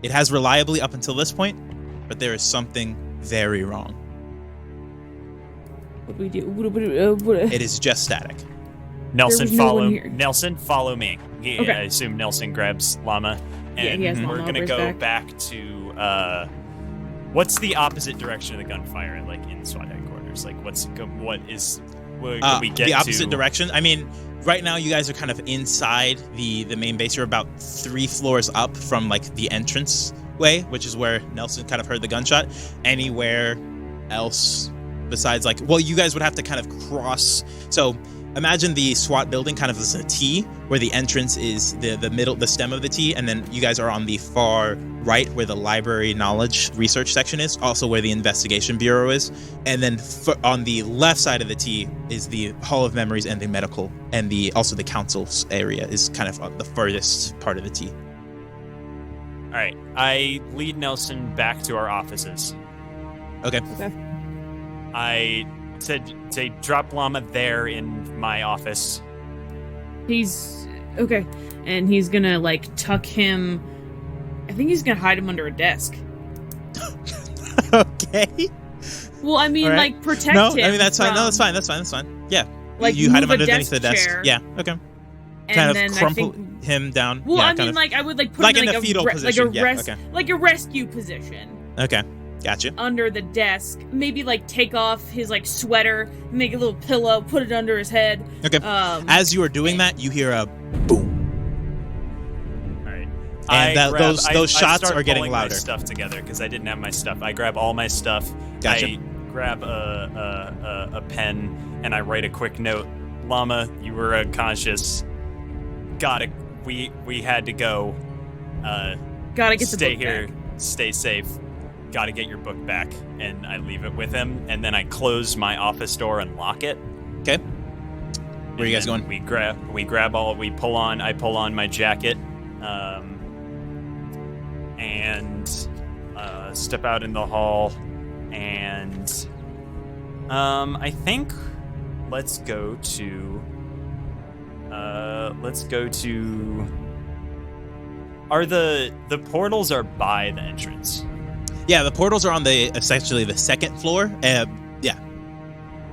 It has reliably up until this point, but there is something very wrong. What do we do? It is just static. Nelson, follow. No Nelson, follow me. Okay. I assume Nelson grabs Llama, and he has we're Llama gonna over go his back to what's the opposite direction of the gunfire, like in SWAT headquarters? Like, what can we get the opposite to? direction? I mean, right now you guys are kind of inside the main base. You're about 3 floors up from like the entrance way, which is where Nelson kind of heard the gunshot. Anywhere else besides you guys would have to kind of cross. So imagine the SWAT building kind of as a T, where the entrance is the middle, the stem of the T, and then you guys are on the far right where the library knowledge research section is, also where the investigation bureau is, and then on the left side of the T is the Hall of Memories and the medical, and also the council's area is kind of the furthest part of the T. All right, I lead Nelson back to our offices. Okay. I said to drop Llama there in my office. He's okay, and he's gonna tuck him. I think he's gonna hide him under a desk. Okay. Well, I mean, right. protect no, him. I mean that's fine. No, that's fine. Yeah. Like you hide him move a underneath the desk. chair. Yeah. Okay. kind then of I crumple think, him down. well, yeah, I kind mean, of, like I would like put like him in like a fetal position. like a rescue position. Okay, gotcha. Under the desk, maybe like take off his like sweater, make a little pillow, put it under his head. Okay. As you are doing that, you hear a boom. And those shots are getting louder. My stuff together because I didn't have my stuff. I grab all my stuff. Gotcha. I grab a pen and I write a quick note. Llama, you were unconscious. We had to go. Gotta get stay the book here. back. Stay safe. Gotta get your book back. And I leave it with him. And then I close my office door and lock it. Okay. Where are you guys going? We pull on my jacket. And step out in the hall, and I think let's go to are the portals are by the entrance? Yeah, the portals are on essentially the second floor. Yeah.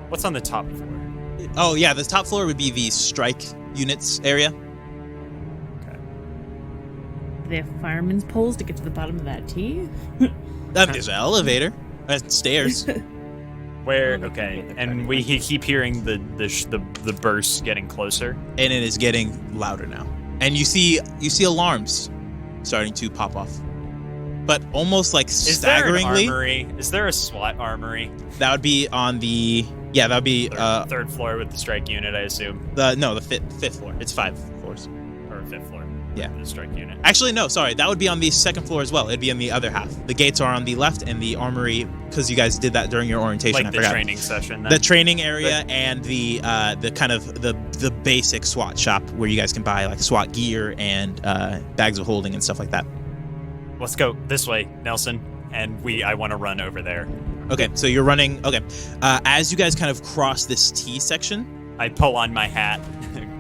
What's on the top floor? Oh yeah, the top floor would be the strike units area. They have fireman's poles to get to the bottom of that T. There's an elevator, stairs. Where? Okay, and we keep hearing the bursts getting closer, and it is getting louder now. And you see alarms starting to pop off, but almost like staggeringly. Is there a SWAT armory? That would be on the third floor with the strike unit, I assume. The fifth floor. It's 5 floors. Or fifth floor. Yeah. The strike unit. Actually, no, sorry. That would be on the second floor as well. It'd be on the other half. The gates are on the left, and the armory, because you guys did that during your orientation. Like the training session. Then. The training area and the kind of the basic SWAT shop where you guys can buy like SWAT gear and bags of holding and stuff like that. Let's go this way, Nelson. And I want to run over there. Okay, so you're running. Okay, as you guys kind of cross this T section, I pull on my hat,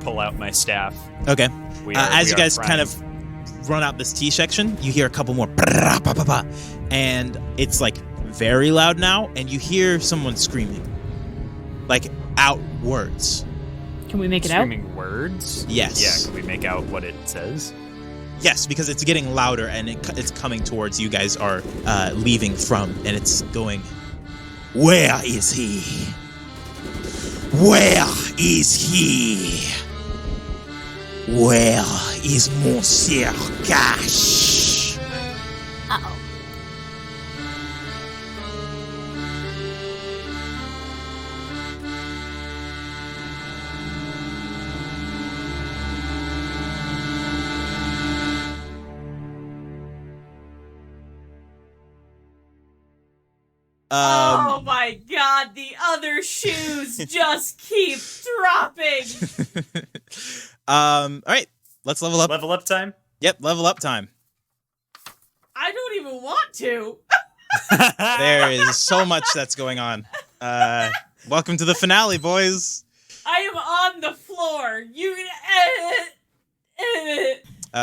pull out my staff. Okay. As you guys friends. kind of run out this T section, you hear a couple more, and it's like very loud now, and you hear someone screaming, like out words. Can we make it Screaming words? Yes. Yeah. Can we make out what it says? Yes, because it's getting louder and it's coming towards you guys are leaving from, and it's going. Where is he? Where is he? Where is Monsieur Cash? Uh-oh. Oh my god, the other shoes just keep dropping. All right, let's level up. Level up time? Yep, level up time. I don't even want to. There is so much that's going on. Welcome to the finale, boys. I am on the floor. You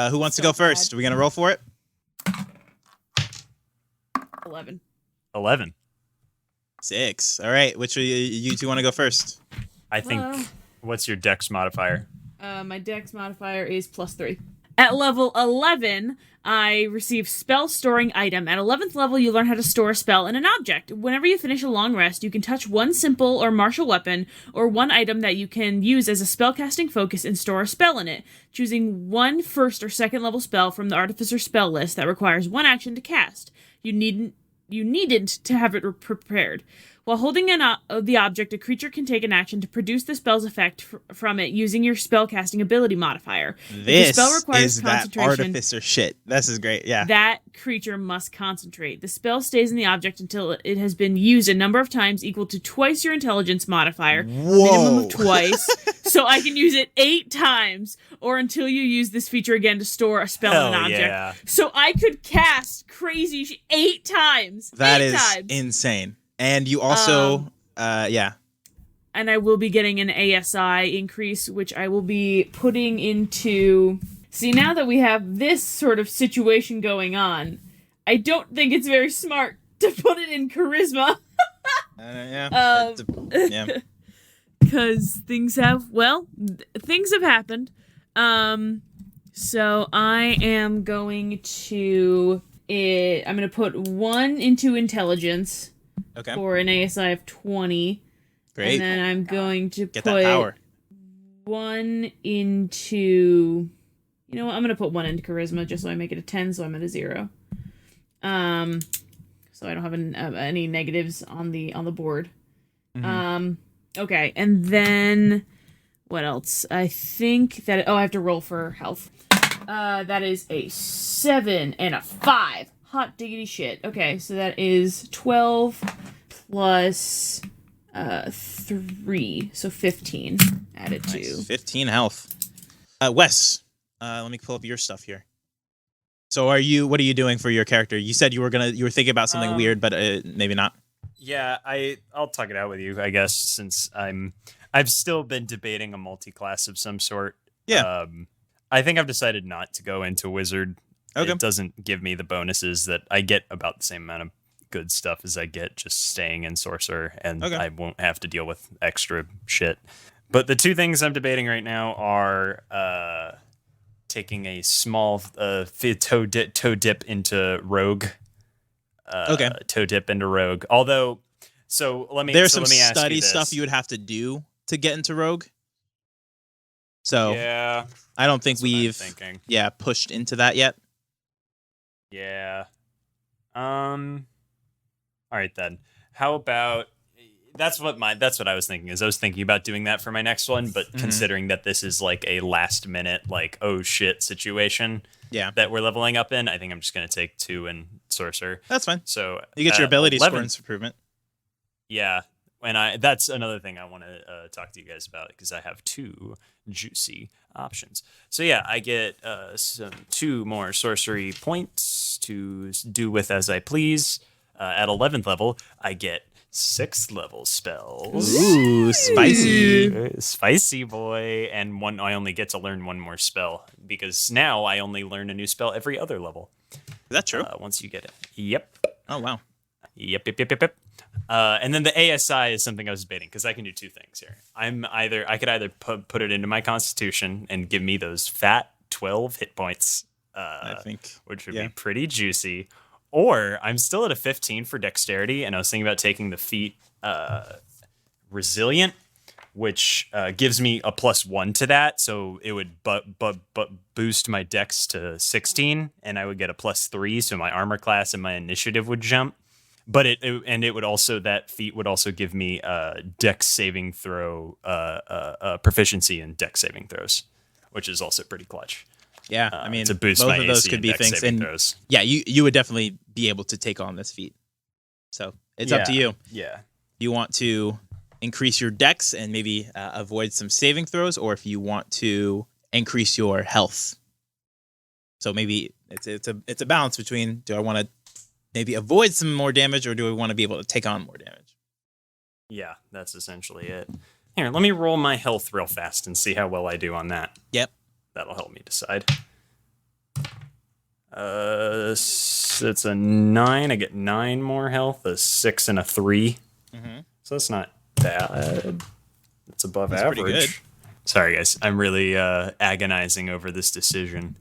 who wants to go first? Are we gonna roll for it? 11. 11. 6. All right, which you two want to go first? I think. What's your dex modifier? My dex modifier is +3. At level 11, I receive spell storing item. At 11th level, you learn how to store a spell in an object. Whenever you finish a long rest, you can touch one simple or martial weapon or one item that you can use as a spellcasting focus and store a spell in it, choosing one first or second level spell from the Artificer spell list that requires one action to cast. You needn't to have it prepared. While holding the object, a creature can take an action to produce the spell's effect from it using your spellcasting ability modifier. This if the spell requires is that Artificer shit. This is great, yeah. That creature must concentrate. The spell stays in the object until it has been used a number of times equal to twice your intelligence modifier. Whoa. Minimum of twice. So I can use it 8 times, or until you use this feature again to store a spell in an object. Yeah. So I could cast crazy 8 times. That 8 is times. insane. And you also, yeah. And I will be getting an ASI increase, which I will be putting into... See, now that we have this sort of situation going on, I don't think it's very smart to put it in charisma. Yeah. Because things have happened. So I am going to I'm going to put 1 into intelligence for an ASI of 20. Great. And then I'm going to Get put that power. 1 into... You know what? I'm going to put 1 into charisma just so I make it a 10, so I'm at a 0. So I don't have any negatives on the board. Okay, and then what else? I think that I have to roll for health. That is a 7 and a 5. Hot diggity shit. Okay, so that is 12 plus 3, so 15 added to 15 health. Wes, let me pull up your stuff here. So what are you doing for your character? You said you were thinking about something weird, but maybe not. Yeah, I'll talk it out with you, I guess, since I've still been debating a multi-class of some sort. Yeah. I think I've decided not to go into wizard. Okay. It doesn't give me the bonuses that I get about the same amount of good stuff as I get just staying in sorcerer, and I won't have to deal with extra shit. But the two things I'm debating right now are taking a small toe dip into rogue. Toe dip into rogue. Although, there's some study stuff you would have to do to get into rogue. So yeah, I don't think we've pushed into that yet. Yeah. All right then. How about that's what I was thinking. I was thinking about doing that for my next one, but considering that this is like a last minute like oh shit situation that we're leveling up in, I think I'm just gonna take 2 in sorcerer. That's fine. So you get your ability score improvement. Yeah. And that's another thing I want to talk to you guys about because I have 2 juicy options. So yeah, I get 2 more sorcery points to do with as I please. At 11th level, I get 6th level spells. Ooh, spicy. Spicy boy. And I only get to learn 1 more spell because now I only learn a new spell every other level. Is that true? Once you get it. Yep. Oh, wow. Yep. And then the ASI is something I was debating because I can do 2 things here. I could either put it into my constitution and give me those fat 12 hit points, I think, which would be pretty juicy, or I'm still at a 15 for dexterity, and I was thinking about taking the feat resilient, which gives me a +1 to that, so it would boost my dex to 16, and I would get a +3, so my armor class and my initiative would jump. But it would also, that feat would also give me dex saving throw proficiency in dex saving throws, which is also pretty clutch. Yeah, I mean, to boost both my of those AC could be things, and throws. Yeah, you would definitely be able to take on this feat. So it's up to you. Yeah, you want to increase your dex and maybe avoid some saving throws, or if you want to increase your health. So maybe it's a balance between, do I want to maybe avoid some more damage, or do I want to be able to take on more damage? Yeah, that's essentially it. Here, let me roll my health real fast and see how well I do on that. Yep. That'll help me decide. It's a 9. I get 9 more health, a 6 and a 3. So that's not bad. It's above average. Pretty good. Sorry, guys. I'm really agonizing over this decision.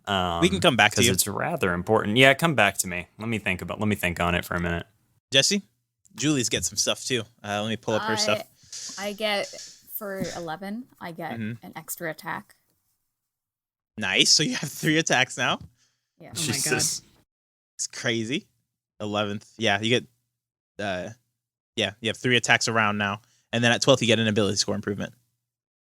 We can come back to you. Because it's rather important. Yeah, come back to me. Let me think on it for a minute. Jesse? Julie's get some stuff too. Let me pull up her stuff. I get, for 11, I get an extra attack. Nice. So you have 3 attacks now? Yeah. Oh my god. It's crazy. 11th. Yeah, you get you have 3 attacks around now. And then at 12th you get an ability score improvement.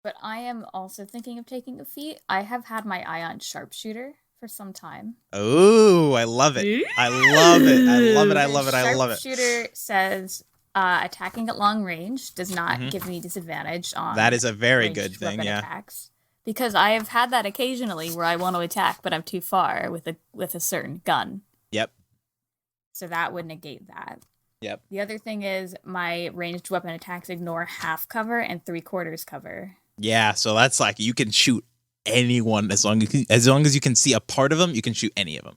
But I am also thinking of taking a feat. I have had my eye on sharpshooter for some time. Oh, I love it. I love it. Sharpshooter says attacking at long range does not give me disadvantage on that is a very good thing, attacks. Because I have had that occasionally where I want to attack, but I'm too far with a certain gun. Yep. So that would negate that. Yep. The other thing is my ranged weapon attacks ignore half cover and 3/4 cover. Yeah, so that's like you can shoot anyone as long as you can see a part of them, you can shoot any of them.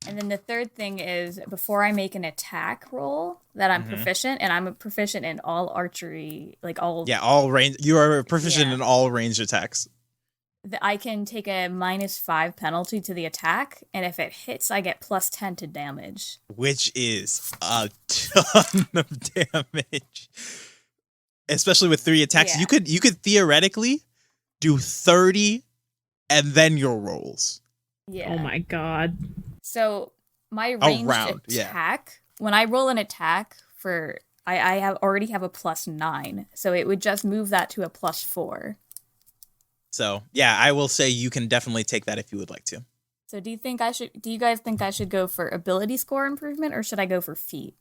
And then the third thing is before I make an attack roll that I'm proficient, and I'm proficient in all archery, like all. Yeah, all range. You are proficient in all ranged attacks. I can take a -5 penalty to the attack, and if it hits, I get +10 to damage. Which is a ton of damage. Especially with 3 attacks. Yeah. You could theoretically do 30 and then your rolls. Yeah. Oh my god. So my ranged round, attack, when I roll an attack for, I already have a +9, so it would just move that to a +4. So yeah, I will say you can definitely take that if you would like to. So do you guys think I should go for ability score improvement, or should I go for feat?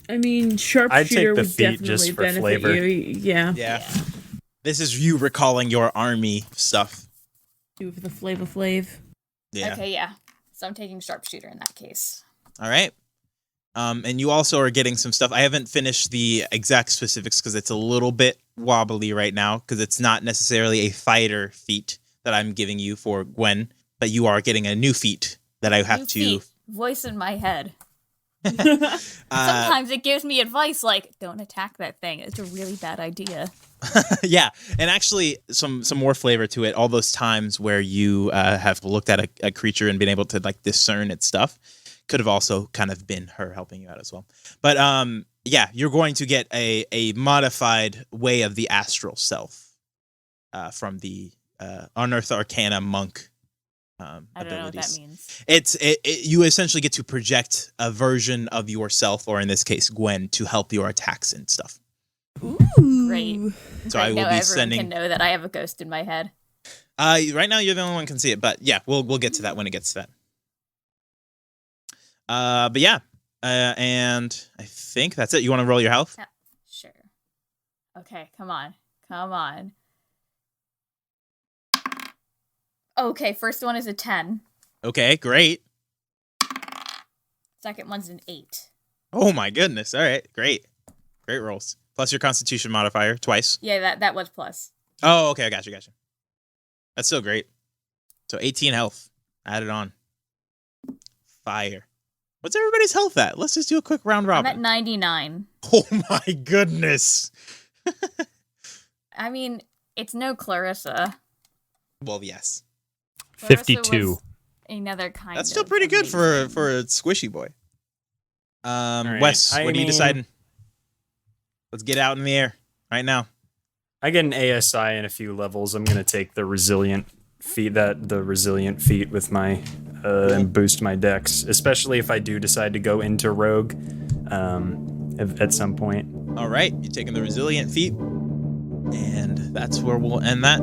I mean, sharpshooter I'd take the would feat definitely just for benefit flavor. you. Yeah. Yeah. This is you recalling your army stuff. Do it for the Flava Flav. Yeah. Okay, yeah. So I'm taking sharpshooter in that case. All right. And you also are getting some stuff. I haven't finished the exact specifics because it's a little bit wobbly right now because it's not necessarily a fighter feat that I'm giving you for Gwen, but you are getting a new feat that I have to. Feat. Voice in my head. Sometimes it gives me advice like, don't attack that thing. It's a really bad idea. Yeah, and actually some more flavor to it. All those times where you have looked at a creature and been able to like discern its stuff could have also kind of been her helping you out as well. But yeah, you're going to get a modified way of the astral self from the Unearthed Arcana monk I don't know what that means. You essentially get to project a version of yourself, or in this case, Gwen, to help your attacks and stuff. Ooh. Great. So Right I will now be everyone sending. can know that I have a ghost in my head. Right now, you're the only one who can see it, but yeah, we'll get to that when it gets to that. But yeah, and I think that's it. You want to roll your health? Yeah, sure. Okay, come on. Okay, first one is a 10. Okay, great. Second one's an 8. Oh my goodness! All right, great rolls. Plus your Constitution modifier twice. Yeah, that was plus. Oh, okay, I gotcha. That's still great. So 18 health added on. Fire. What's everybody's health at? Let's just do a quick round I'm robin. at 99. Oh my goodness. I mean, it's no Clarissa. Well, yes. Clarissa 52. was another kind That's still of pretty good for amazing. a squishy boy. right. Wes, I what are you mean- deciding? Let's get out in the air right now. I get an ASI in a few levels. I'm gonna take the resilient feat with my and boost my dex, especially if I do decide to go into rogue at some point. All right, you're taking the resilient feat, and that's where we'll end that.